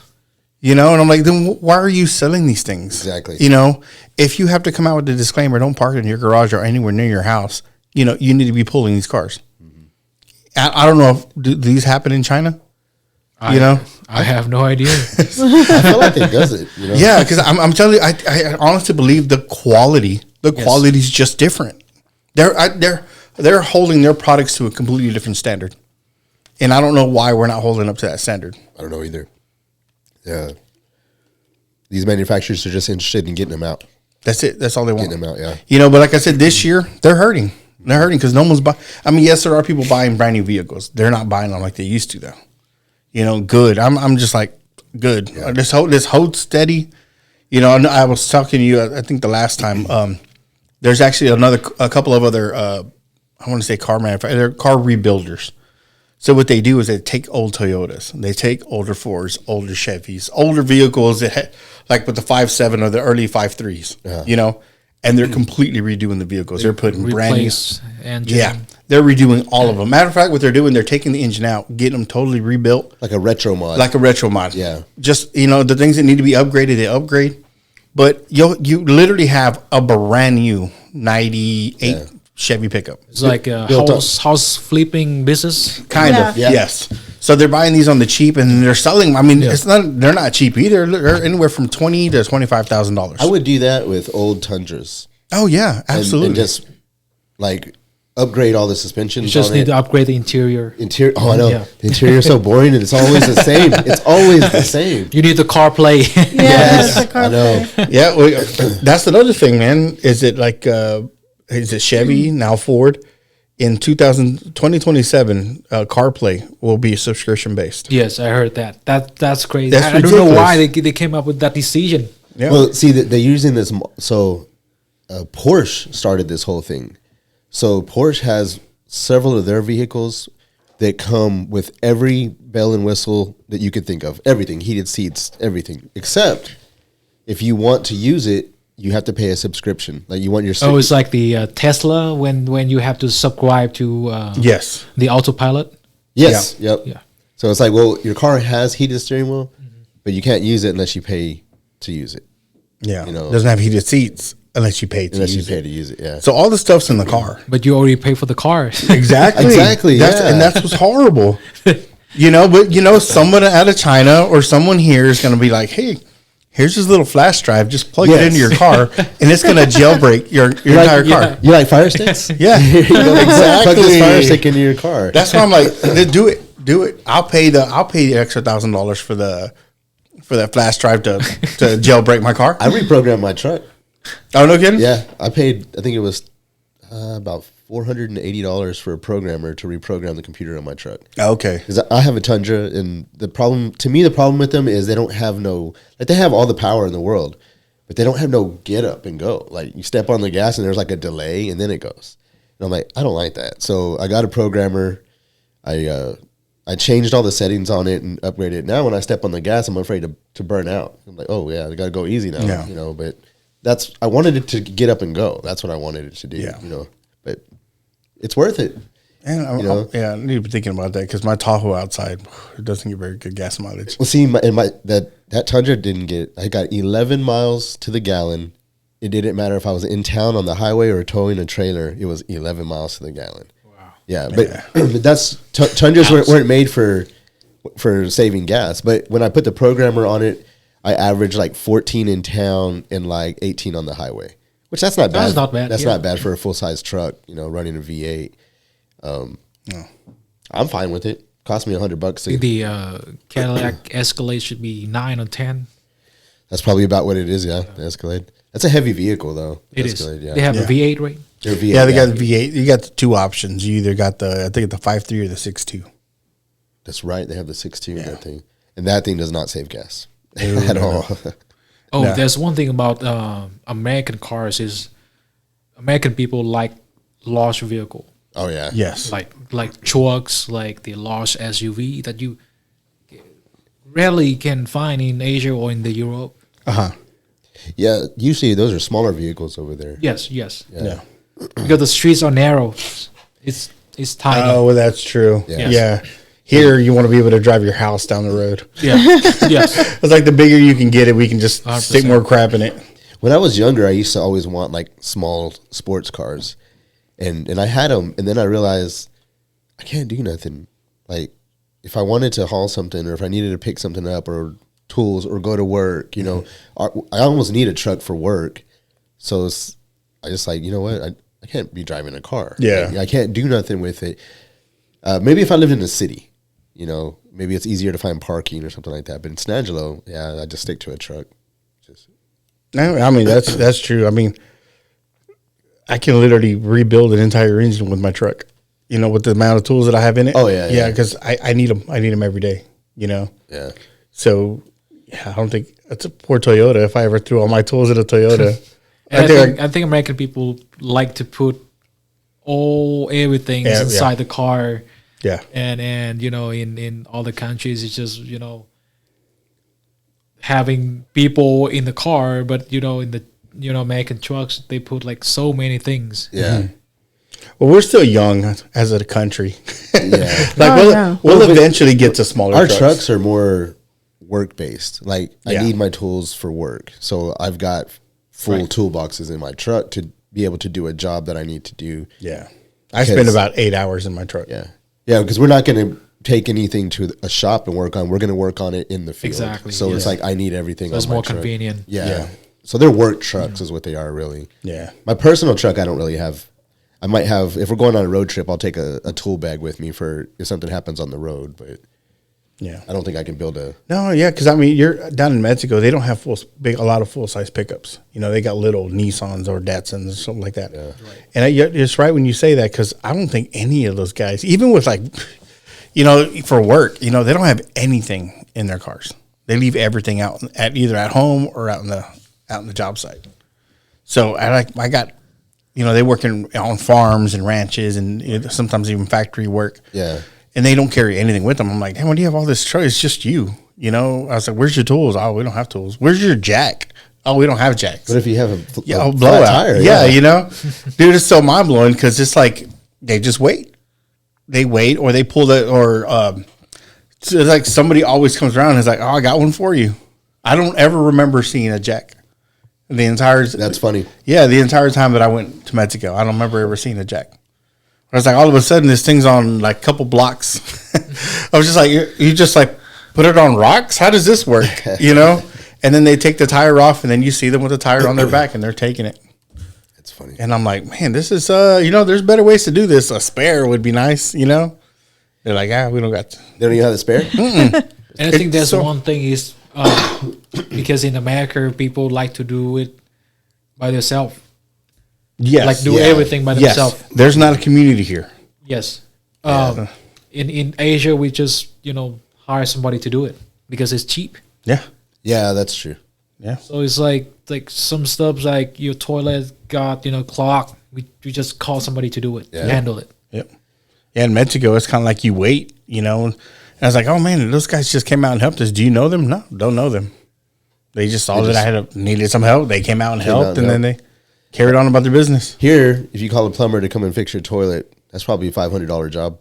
Speaker 4: And I'm like, then why are you selling these things?
Speaker 3: Exactly.
Speaker 4: If you have to come out with a disclaimer, don't park it in your garage or anywhere near your house, you need to be pulling these cars. I don't know if do these happen in China.
Speaker 2: I have no idea.
Speaker 3: I feel like it does it. You know?
Speaker 4: Yeah, because I'm telling you, I honestly believe the quality is just different. They're holding their products to a completely different standard, and I don't know why we're not holding up to that standard.
Speaker 3: I don't know either. Yeah. These manufacturers are just interested in getting them out.
Speaker 4: That's it. That's all they want.
Speaker 3: Getting them out, yeah.
Speaker 4: But like I said, this year they're hurting. They're hurting because no one's buying. I mean, yes, there are people buying brand new vehicles. They're not buying them like they used to, though. Good. I'm just like good.
Speaker 3: Yeah.
Speaker 4: This hold steady. I was talking to you. I think the last time. There's actually a couple of other. I want to say car manufacturers. They're car rebuilders. So what they do is they take old Toyotas, they take older Fords, older Chevys, older vehicles that like with the 5.7 or the early 5.3s, and they're completely redoing the vehicles. They're putting brand new
Speaker 2: engine.
Speaker 4: Yeah, they're redoing all of them. Matter of fact, what they're doing, they're taking the engine out, getting them totally rebuilt,
Speaker 3: Like a retro mod.
Speaker 4: Yeah, just the things that need to be upgraded, they upgrade. But you literally have a brand new 98 Chevy pickup.
Speaker 2: It's like a house flipping business.
Speaker 4: Kind of,
Speaker 3: Yeah.
Speaker 4: yes. So they're buying these on the cheap and they're selling them. I mean, they're not cheap either. They're anywhere from $20,000 to $25,000.
Speaker 3: I would do that with old Tundras.
Speaker 4: Oh yeah, absolutely.
Speaker 3: And just like upgrade all the suspensions.
Speaker 2: You just
Speaker 3: on
Speaker 2: need
Speaker 3: it.
Speaker 2: to upgrade the interior.
Speaker 3: Oh, I know.
Speaker 2: Yeah.
Speaker 3: The interior is so boring and it's always the same. It's always the same.
Speaker 2: You need the CarPlay.
Speaker 5: Yes, the
Speaker 3: I know.
Speaker 4: Yeah, well, that's another thing, man. Is it like is it Chevy now Ford? In 2027, CarPlay will be subscription based.
Speaker 2: Yes, I heard that. That's crazy.
Speaker 4: That's
Speaker 2: I don't know
Speaker 4: ridiculous.
Speaker 2: why they came up with that decision.
Speaker 4: Yeah.
Speaker 3: Well, see, they're using this. So Porsche started this whole thing. So Porsche has several of their vehicles that come with every bell and whistle that you could think of. Everything, heated seats, everything. Except if you want to use it, you have to pay a subscription. Like you want your.
Speaker 2: Oh, it's like the Tesla when you have to subscribe to
Speaker 4: yes,
Speaker 2: the autopilot.
Speaker 3: Yes. Yep.
Speaker 2: Yeah.
Speaker 3: So it's like, well, your car has heated steering wheel, but you can't use it unless you pay to use it.
Speaker 4: yeah. Doesn't have heated seats unless you pay to
Speaker 3: Unless you
Speaker 4: use
Speaker 3: pay
Speaker 4: it.
Speaker 3: to use it. Yeah.
Speaker 4: So all the stuff's in the car.
Speaker 2: But you already pay for the car.
Speaker 4: Exactly.
Speaker 3: Yeah.
Speaker 4: And that's what's horrible. But someone out of China or someone here is going to be like, hey, here's this little flash drive. Just plug it into your car, and it's going to jailbreak your entire car.
Speaker 3: You like fire sticks?
Speaker 4: Yeah,
Speaker 3: Here you go. Plug this fire
Speaker 4: exactly.
Speaker 3: stick into your car.
Speaker 4: That's why I'm like, do it. I'll pay the extra $1,000 for that flash drive to jailbreak my car.
Speaker 3: I reprogrammed my truck.
Speaker 4: Oh, no kidding?
Speaker 3: Yeah, I paid. I think it was about $480 for a programmer to reprogram the computer on my truck.
Speaker 4: Okay.
Speaker 3: Because I have a Tundra, and the problem with them is they don't have they have all the power in the world, but they don't have no get up and go. Like you step on the gas and there's like a delay, and then it goes. And I'm like, I don't like that. So I got a programmer. I changed all the settings on it and upgraded it. Now when I step on the gas, I'm afraid to burn out. I'm like, oh yeah, I got to go easy now.
Speaker 4: Yeah.
Speaker 3: But I wanted it to get up and go. That's what I wanted it to do.
Speaker 4: Yeah.
Speaker 3: But it's worth it.
Speaker 4: And I need to be thinking about that because my Tahoe outside, it doesn't get very good gas mileage.
Speaker 3: Well, see, that Tundra didn't get. I got 11 miles to the gallon. It didn't matter if I was in town on the highway or towing a trailer. It was 11 miles to the gallon. Wow. Yeah, but that's Tundras weren't made for saving gas. But when I put the programmer on it, I averaged like 14 in town and like 18 on the highway, which that's not bad.
Speaker 2: That's not bad.
Speaker 3: That's not bad for a full size truck. Running a V8. I'm fine with it. Cost me $100.
Speaker 2: The Cadillac Escalade should be 9 or 10.
Speaker 3: That's probably about what it is. Yeah, the Escalade. That's a heavy vehicle though.
Speaker 2: It
Speaker 3: Escalade,
Speaker 2: is.
Speaker 3: Yeah.
Speaker 2: They have a V8, right?
Speaker 3: They're V8,
Speaker 4: Yeah, they got the V8. You got the two options. You either got the 5.3 or the 6.2.
Speaker 3: That's right. They have the 6.2 that thing, and that thing does not save gas at all.
Speaker 2: Oh,
Speaker 4: No.
Speaker 2: there's one thing about American cars is American people like large vehicle,
Speaker 3: Oh yeah.
Speaker 4: Yes.
Speaker 2: like trucks, like the large SUV that you rarely can find in Asia or in the Europe.
Speaker 3: Yeah. Usually those are smaller vehicles over there.
Speaker 2: Yes.
Speaker 4: Yeah.
Speaker 2: Because the streets are narrow. It's tiny.
Speaker 4: Oh, well, that's true.
Speaker 3: Yeah.
Speaker 4: Yeah. Here, you want to be able to drive your house down the road.
Speaker 2: Yeah. Yes.
Speaker 4: It's like the bigger you can get it, we can just
Speaker 2: 100%.
Speaker 4: stick more crap in it.
Speaker 3: When I was younger, I used to always want like small sports cars, and I had them, and then I realized I can't do nothing. Like if I wanted to haul something or if I needed to pick something up or tools or go to work, you know, I almost need a truck for work. So I just like, you know what? I can't be driving a car.
Speaker 4: Yeah.
Speaker 3: I can't do nothing with it. Maybe if I lived in a city, you know, maybe it's easier to find parking or something like that. But in San Angelo, I just stick to a truck.
Speaker 4: I mean, that's true. I mean, I can literally rebuild an entire engine with my truck, you know, with the amount of tools that I have in it.
Speaker 3: Oh, yeah.
Speaker 4: Yeah, because I need them. I need them every day, you know?
Speaker 3: Yeah.
Speaker 4: So, yeah, I don't think that's a poor Toyota if I ever threw all my tools in a Toyota.
Speaker 2: And I think American people like to put everything inside the car.
Speaker 4: Yeah.
Speaker 2: And you know, in all the countries, it's just, you know, having people in the car, but, you know, in the, you know, American trucks, they put like so many things.
Speaker 3: Yeah.
Speaker 4: Well, we're still young as a country.
Speaker 3: Yeah.
Speaker 4: Like we'll eventually get to smaller
Speaker 3: Our trucks are more work based. Like I need my tools for work. So I've got full toolboxes in my truck to be able to do a job that I need to do.
Speaker 4: Yeah. I spend about 8 hours in my truck.
Speaker 3: Yeah. Yeah, because we're not going to take anything to a shop and work on. We're going to work on it in the field.
Speaker 2: Exactly.
Speaker 3: So it's like I need everything.
Speaker 2: So it's
Speaker 3: on my
Speaker 2: more
Speaker 3: truck.
Speaker 2: convenient.
Speaker 3: Yeah. So they're work trucks is what they are really.
Speaker 4: Yeah.
Speaker 3: My personal truck I don't really have. I might have, if we're going on a road trip, I'll take a tool bag with me for if something happens on the road. But
Speaker 4: yeah,
Speaker 3: I don't think I can build a.
Speaker 4: No, yeah, because I mean, you're down in Mexico. They don't have a lot of full size pickups. You know, they got little Nissans or Datsuns or something like that. Yeah. Right. And it's right when you say that because I don't think any of those guys, even with like, you know, for work, you know, they don't have anything in their cars. They leave everything out at either at home or out in the job site. So I got, you know, they work on farms and ranches and sometimes even factory work.
Speaker 3: Yeah.
Speaker 4: And they don't carry anything with them. I'm like, hey, when do you have all this truck? It's just you. You know, I was like, where's your tools? Oh, we don't have tools. Where's your jack? Oh, we don't have jacks.
Speaker 3: What if you have a
Speaker 4: blowout
Speaker 3: flat tire?
Speaker 4: Yeah, you know, dude, it's so mind blowing because it's like they just wait. They wait or they pull so it's like somebody always comes around and is like, oh, I got one for you. I don't ever remember seeing a jack.
Speaker 3: That's funny.
Speaker 4: Yeah, the entire time that I went to Mexico, I don't remember ever seeing a jack. I was like, all of a sudden, this thing's on like a couple blocks. I was just like, you just like put it on rocks? How does this work? You know? And then they take the tire off, and then you see them with the tire on their back, and they're taking it.
Speaker 3: That's funny.
Speaker 4: And I'm like, man, this is, you know, there's better ways to do this. A spare would be nice, you know? They're like, we don't got.
Speaker 3: They don't even have the spare?
Speaker 2: And I think that's one thing is because in America, people like to do it by themselves.
Speaker 4: Yes.
Speaker 2: Like do everything by themselves.
Speaker 4: There's not a community here.
Speaker 2: Yes. In Asia, we just, you know, hire somebody to do it because it's cheap.
Speaker 4: Yeah.
Speaker 3: Yeah, that's true.
Speaker 4: Yeah.
Speaker 2: So it's like some stuff like your toilet got, you know, clogged. We just call somebody to do it, to handle it.
Speaker 4: Yep. Yeah, in Mexico, it's kind of like you wait, you know. And I was like, oh, man, those guys just came out and helped us. Do you know them? No, don't know them. They just saw that I needed some help. They came out and helped, and then they carried on about their business.
Speaker 3: Here, if you call a plumber to come and fix your toilet, that's probably a $500 job.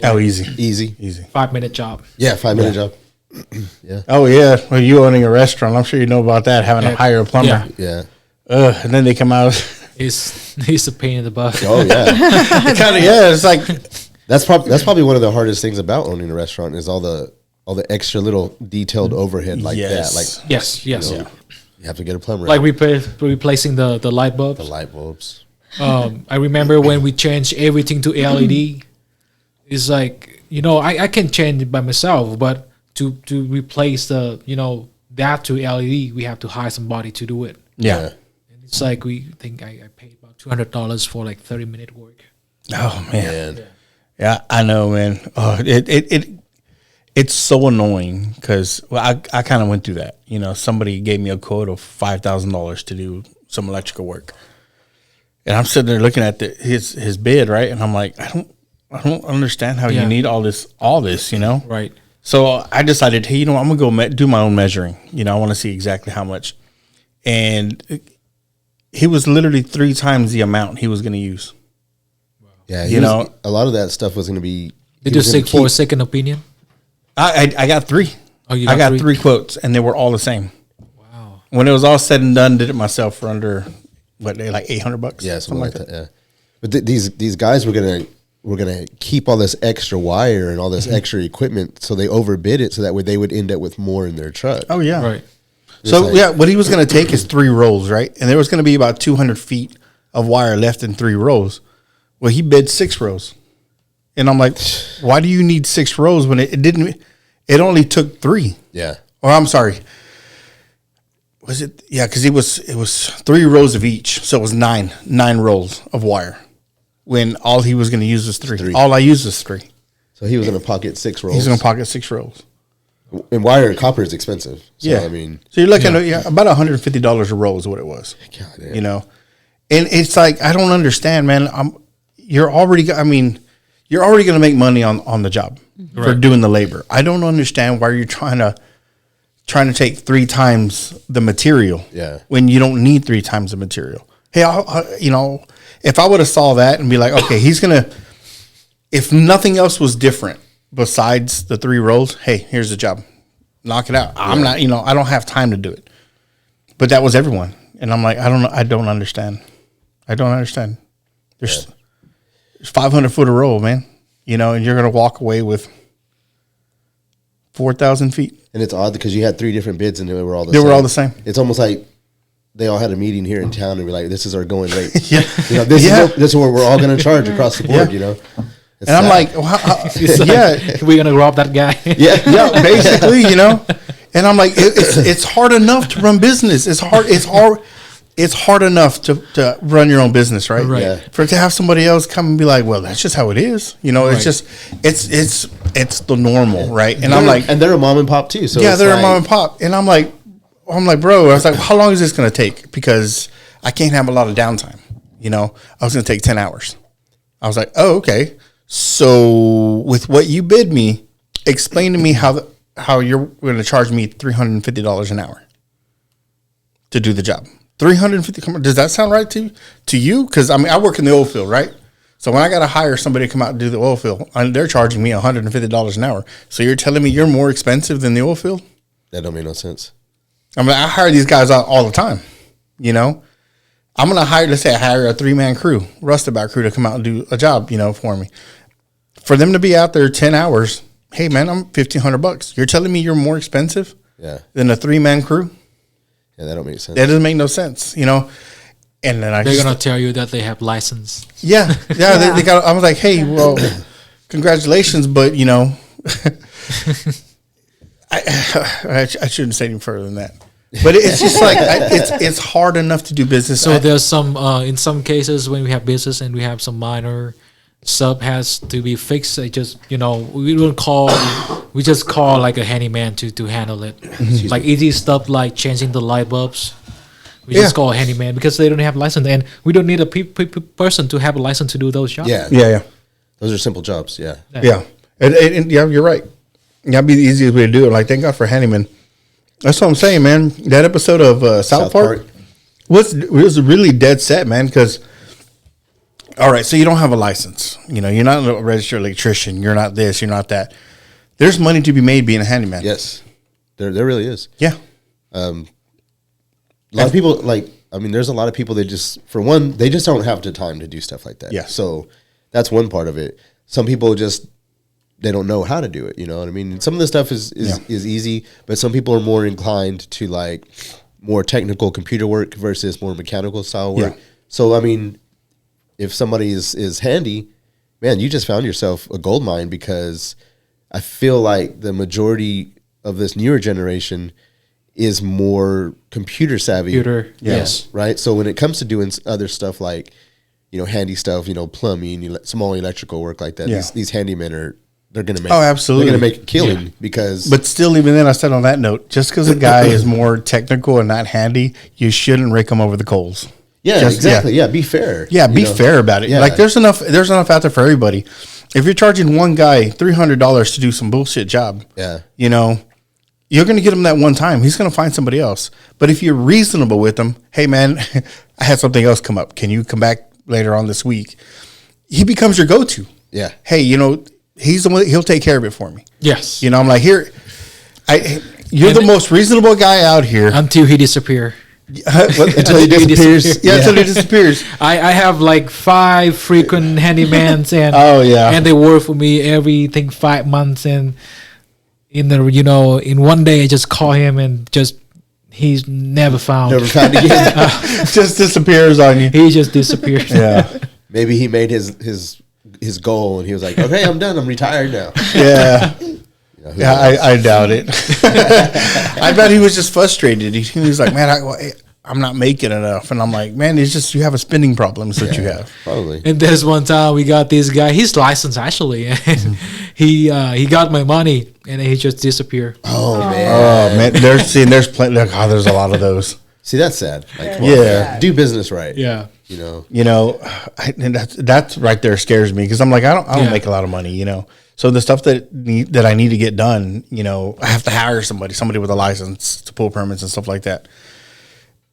Speaker 4: Oh, easy.
Speaker 3: Easy.
Speaker 2: 5-minute job.
Speaker 3: Yeah, 5-minute job. Yeah.
Speaker 4: Oh, yeah. Well, you owning a restaurant, I'm sure you know about that, having to hire a plumber.
Speaker 3: Yeah.
Speaker 4: And then they come out.
Speaker 2: He's a pain in the butt.
Speaker 3: Oh, yeah.
Speaker 4: It's like.
Speaker 3: That's probably one of the hardest things about owning a restaurant is all the extra little detailed overhead like that. Like
Speaker 2: yes.
Speaker 3: You have to get a plumber.
Speaker 2: Like replacing the light bulbs.
Speaker 3: The light bulbs.
Speaker 2: I remember when we changed everything to LED. It's like, you know, I can change it by myself, but to replace that to LED, we have to hire somebody to do it.
Speaker 4: Yeah.
Speaker 2: And it's like I paid about $200 for like 30-minute work.
Speaker 4: Oh man. Yeah, I know, man. Oh, it's so annoying because I kind of went through that. You know, somebody gave me a quote of $5,000 to do some electrical work, and I'm sitting there looking at his bid, right? And I'm like, I don't understand how you need all this, you know?
Speaker 2: Right.
Speaker 4: So I decided, hey, I'm gonna go do my own measuring. You know, I want to see exactly how much, and he was literally 3 times the amount he was going to use.
Speaker 3: Yeah, a lot of that stuff was going to be.
Speaker 2: Did you seek for a second opinion?
Speaker 4: I got 3.
Speaker 2: Oh, you
Speaker 4: got I got 3 quotes, and they were all the same.
Speaker 2: Wow!
Speaker 4: When it was all said and done, did it myself for under like $800.
Speaker 3: Yeah, something like that. Yeah, but these guys were going to we're going to keep all this extra wire and all this extra equipment. So they overbid it. So that way they would end up with more in their truck.
Speaker 4: Oh yeah.
Speaker 2: Right.
Speaker 4: So
Speaker 3: like-
Speaker 4: yeah, what he was going to take is 3 rolls, right? And there was going to be about 200 feet of wire left in 3 rows. Well, he bid 6 rows. And I'm like, why do you need 6 rows when it didn't, it only took 3?
Speaker 3: Yeah.
Speaker 4: Or I'm sorry. Was it? Yeah, because it was 3 rows of each. So it was 9 rolls of wire when all he was going to use was 3. All I used was 3.
Speaker 3: So he was going to pocket 6 rolls.
Speaker 4: He's going to pocket 6 rolls.
Speaker 3: And wire and copper is expensive. So,
Speaker 4: Yeah.
Speaker 3: I mean,
Speaker 4: so you're looking at about $150 a roll is what it was.
Speaker 3: God damn.
Speaker 4: You know, and it's like, I don't understand, man. You're already going to make money on the job for doing the labor. I don't understand why you're trying to take 3 times the material.
Speaker 3: Yeah.
Speaker 4: When you don't need 3 times the material. Hey, you know, if I would have saw that and be like, okay, he's going to, if nothing else was different besides the 3 rolls, hey, here's the job. Knock it out. I'm not, you know, I don't have time to do it. But that was everyone. And I'm like, I don't understand. I don't understand. There's 500 foot a roll, man. You know, and you're going to walk away with 4,000 feet.
Speaker 3: And it's odd because you had 3 different bids and they were all the
Speaker 4: They
Speaker 3: same.
Speaker 4: were all the same.
Speaker 3: It's almost like they all had a meeting here in town and we're like, this is our going rate.
Speaker 4: Yeah.
Speaker 3: You know, this is what we're all going to charge across the board, you know? It's
Speaker 4: And I'm
Speaker 3: sad.
Speaker 4: like, well, yeah.
Speaker 2: We're gonna rob that guy.
Speaker 4: Yeah, basically, you know. And I'm like, it's hard enough to run business. It's hard enough to run your own business, right?
Speaker 2: Right.
Speaker 3: Yeah.
Speaker 4: For it to have somebody else come and be like, well, that's just how it is. You know, it's just it's the normal, right? And I'm like,
Speaker 3: and they're a mom and pop too. So
Speaker 4: yeah,
Speaker 3: it's
Speaker 4: they're
Speaker 3: like,
Speaker 4: a mom and pop. And I'm like, bro, I was like, how long is this going to take? Because I can't have a lot of downtime. You know, I was going to take 10 hours. I was like, oh, okay. So with what you bid me, explain to me how you're going to charge me $350 an hour to do the job. $350. Does that sound right to you? Because I mean, I work in the oil field, right? So when I got to hire somebody to come out and do the oil field, they're charging me $150 an hour. So you're telling me you're more expensive than the oil field?
Speaker 3: That don't make no sense.
Speaker 4: I mean, I hire these guys out all the time. You know, I'm going to hire, let's say I hire a 3-man crew, rustabout crew to come out and do a job, you know, for me. For them to be out there 10 hours, hey man, I'm $1,500. You're telling me you're more expensive than a 3-man crew?
Speaker 3: Yeah, that don't make sense.
Speaker 4: That doesn't make no sense, you know? And then
Speaker 2: They're gonna tell you that they have license.
Speaker 4: yeah. They got, I was like, hey, well, congratulations, but you know, I shouldn't say any further than that. But it's just like it's hard enough to do business.
Speaker 2: So there's some in some cases when we have business and we have some minor sub has to be fixed. It just we just call like a handyman to handle it. Like easy stuff like changing the light bulbs. We just call a handyman because they don't have license, and we don't need a person to have a license to do those jobs.
Speaker 3: Yeah. Those are simple jobs. Yeah.
Speaker 4: And yeah, you're right. That'd be the easiest way to do it. Like, thank God for handyman. That's what I'm saying, man. That episode of South Park was really dead set, man. Because, all right, so you don't have a license. You know, you're not a registered electrician. You're not this. You're not that. There's money to be made being a handyman.
Speaker 3: Yes, there really is.
Speaker 4: Yeah.
Speaker 3: A lot of people there's a lot of people that just, for one, they just don't have the time to do stuff like that.
Speaker 4: Yeah.
Speaker 3: So that's one part of it. Some people just, they don't know how to do it. You know what I mean? Some of the stuff is easy, but some people are more inclined to like more technical computer work versus more mechanical style work.
Speaker 4: Yeah.
Speaker 3: So, I mean, if somebody is handy, man, you just found yourself a gold mine, because I feel like the majority of this newer generation is more computer savvy.
Speaker 2: Yes.
Speaker 3: Right. So when it comes to doing other stuff like, handy stuff, plumbing, small electrical work like that, these handymen they're going to make,
Speaker 4: absolutely,
Speaker 3: they're going to make a killing because.
Speaker 4: But still, even then, I said on that note, just because a guy is more technical and not handy, you shouldn't rake him over the coals.
Speaker 3: Yeah, exactly. Yeah. Be fair.
Speaker 4: Yeah, be fair about it.
Speaker 3: Yeah.
Speaker 4: Like there's enough out there for everybody. If you're charging one guy $300 to do some bullshit job, you're going to get him that one time. He's going to find somebody else. But if you're reasonable with him, hey man, I had something else come up. Can you come back later on this week? He becomes your go-to.
Speaker 3: Yeah.
Speaker 4: Hey, he's the one. He'll take care of it for me.
Speaker 2: Yes.
Speaker 4: I'm like, you're the most reasonable guy out here
Speaker 2: until he disappear.
Speaker 3: Until he disappears.
Speaker 4: Yeah, until he disappears.
Speaker 2: I have like 5 frequent handymans, and
Speaker 4: Oh, yeah.
Speaker 2: and they work for me everything 5 months, and in one day I just call him and just he's never found.
Speaker 3: Never found again.
Speaker 4: Just disappears on you.
Speaker 2: He just disappeared.
Speaker 4: Yeah.
Speaker 3: Maybe he made his goal and he was like, okay, I'm done. I'm retired now.
Speaker 4: Yeah.
Speaker 3: Who
Speaker 4: Yeah,
Speaker 3: knows?
Speaker 4: I doubt it. I bet he was just frustrated. He was like, man, I'm not making enough. And I'm like, man, it's just you have a spending problem is what you have.
Speaker 3: Probably.
Speaker 2: And there's one time we got this guy. He's licensed actually, and he got my money and he just disappeared.
Speaker 3: Oh, man.
Speaker 4: Oh, man. There's plenty. There's a lot of those.
Speaker 3: See, that's sad. Like,
Speaker 4: Yeah.
Speaker 3: do business right.
Speaker 2: Yeah.
Speaker 4: And that's right there scares me because I'm like, I don't make a lot of money, So the stuff that I need to get done, I have to hire somebody with a license to pull permits and stuff like that.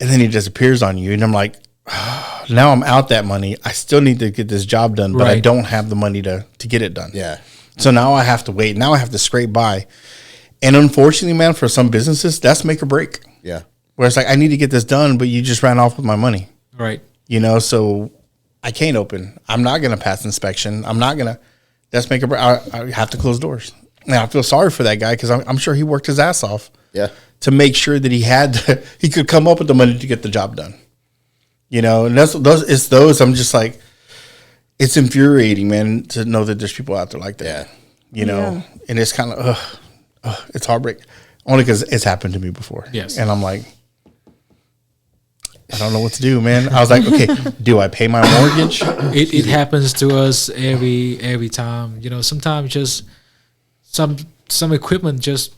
Speaker 4: And then he disappears on you. And I'm like, now I'm out that money. I still need to get this job done, but I
Speaker 2: Right.
Speaker 4: don't have the money to get it done.
Speaker 3: Yeah.
Speaker 4: So now I have to wait. Now I have to scrape by. And unfortunately, man, for some businesses, that's make or break.
Speaker 3: Yeah.
Speaker 4: Where it's like, I need to get this done, but you just ran off with my money.
Speaker 2: Right.
Speaker 4: So I can't open. I'm not going to pass inspection. I'm not going to. That's make or break. I have to close doors. Now I feel sorry for that guy because I'm sure he worked his ass off.
Speaker 3: Yeah.
Speaker 4: To make sure that he could come up with the money to get the job done. And that's those. I'm just like, it's infuriating, man, to know that there's people out there like that.
Speaker 3: Yeah.
Speaker 4: And it's kind of it's heartbreak. Only because it's happened to me before.
Speaker 2: Yes.
Speaker 4: And I'm like, I don't know what to do, man. I was like, okay, do I pay my mortgage?
Speaker 2: It happens to us every time. Sometimes just some equipment just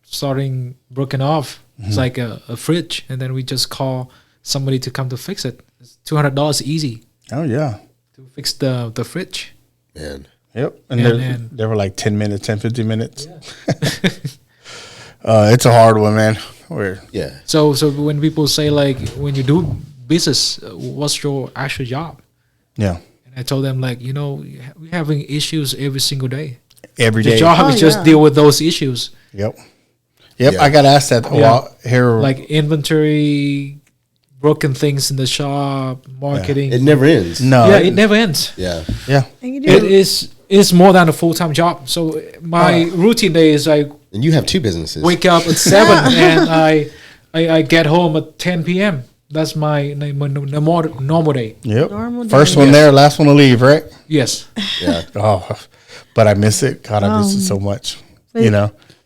Speaker 2: starting broken off. It's like a fridge, and then we just call somebody to come to fix it. It's $200 easy
Speaker 4: Oh yeah.
Speaker 2: to fix the fridge.
Speaker 3: Man.
Speaker 4: Yep. And
Speaker 2: And
Speaker 4: they were like 10 minutes, 10, 15 minutes. It's a hard one, man.
Speaker 3: Yeah.
Speaker 2: So when people say like when you do business, what's your actual job?
Speaker 4: Yeah.
Speaker 2: And I told them like we're having issues every single day.
Speaker 4: Every
Speaker 2: The
Speaker 4: day.
Speaker 2: job is
Speaker 5: Oh,
Speaker 2: just
Speaker 5: yeah.
Speaker 2: deal with those issues.
Speaker 4: Yep.
Speaker 3: Yeah.
Speaker 4: I got asked that a while here.
Speaker 2: Like inventory, broken things in the shop, marketing.
Speaker 3: It never ends.
Speaker 4: no.
Speaker 2: Yeah, it never ends.
Speaker 3: Yeah.
Speaker 4: Yeah.
Speaker 5: And you
Speaker 2: It
Speaker 5: do.
Speaker 2: is more than a full-time job. So my routine day is I
Speaker 3: And you have 2 businesses.
Speaker 2: wake up at 7 and I get home at 10 p.m. That's my normal day.
Speaker 4: Yep.
Speaker 5: Normal
Speaker 4: First
Speaker 5: day.
Speaker 4: one
Speaker 2: Yes.
Speaker 4: there, last one to leave, right?
Speaker 2: Yes.
Speaker 3: Yeah.
Speaker 4: Oh, but I miss it. God, I miss it so much.
Speaker 5: Wait.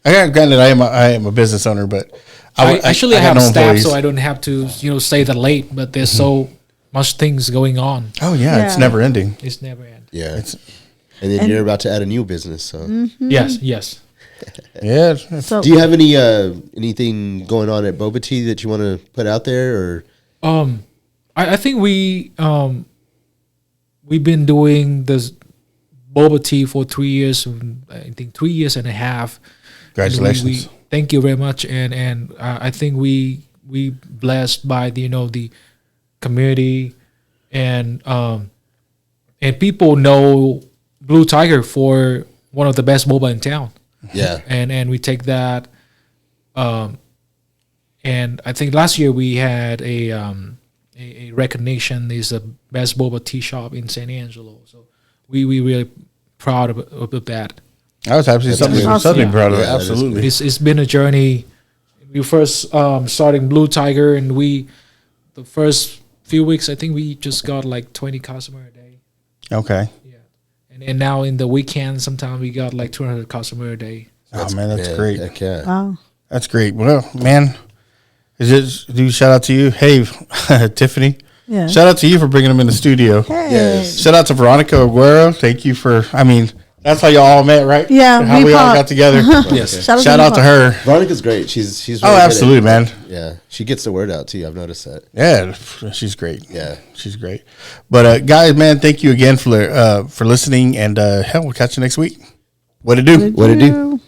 Speaker 4: I got granted, I am a business owner, but
Speaker 2: I
Speaker 4: got
Speaker 2: have
Speaker 4: no
Speaker 2: staff,
Speaker 4: employees.
Speaker 2: so I don't have to stay that late. But there's so much things going on.
Speaker 4: Oh yeah, it's
Speaker 5: Yeah.
Speaker 4: never ending.
Speaker 2: It's never end.
Speaker 3: Yeah.
Speaker 4: It's
Speaker 3: And then you're about to add a new business. So,
Speaker 2: Yes.
Speaker 4: yeah.
Speaker 5: So
Speaker 3: do you have anything going on at Boba Tea that you want to put out there, or
Speaker 2: I think we've been doing this boba tea for 3 years. I think 3 years and a half.
Speaker 4: Congratulations.
Speaker 2: Thank you very much. And I think we blessed by the community and people know Blue Tiger for one of the best boba in town.
Speaker 3: yeah,
Speaker 2: And we take that. And I think last year we had a recognition is the best boba tea shop in San Angelo. So we really proud of that.
Speaker 4: I was happy to see something,
Speaker 5: awesome.
Speaker 4: something proud of it.
Speaker 3: Yeah, that is
Speaker 4: Absolutely.
Speaker 2: It's been a journey. We first starting Blue Tiger, and the first few weeks I think we just got like 20 customer a day.
Speaker 4: Okay.
Speaker 2: Yeah, and now in the weekend sometimes we got like 200 customer a day.
Speaker 4: Oh man, that's great.
Speaker 3: Heck yeah.
Speaker 5: wow.
Speaker 4: That's great. Well, man, do shout out to you. Hey, Tiffany.
Speaker 5: Yeah.
Speaker 4: Shout out to you for bringing them in the studio.
Speaker 5: Hey.
Speaker 3: Yes.
Speaker 4: Shout out to Veronica Aguero. Thank you for. That's how y'all all met, right?
Speaker 5: Yeah,
Speaker 4: How
Speaker 5: we
Speaker 4: we all
Speaker 5: fought.
Speaker 4: got together.
Speaker 2: Yes.
Speaker 4: Shout out to her.
Speaker 3: Veronica's great. She's really
Speaker 4: Oh,
Speaker 3: good at-
Speaker 4: absolutely, man.
Speaker 3: Yeah, she gets the word out too. I've noticed that.
Speaker 4: Yeah, she's great.
Speaker 3: Yeah.
Speaker 4: She's great. But guys, man, thank you again for listening, and hell, we'll catch you next week. What it do?
Speaker 3: What it do?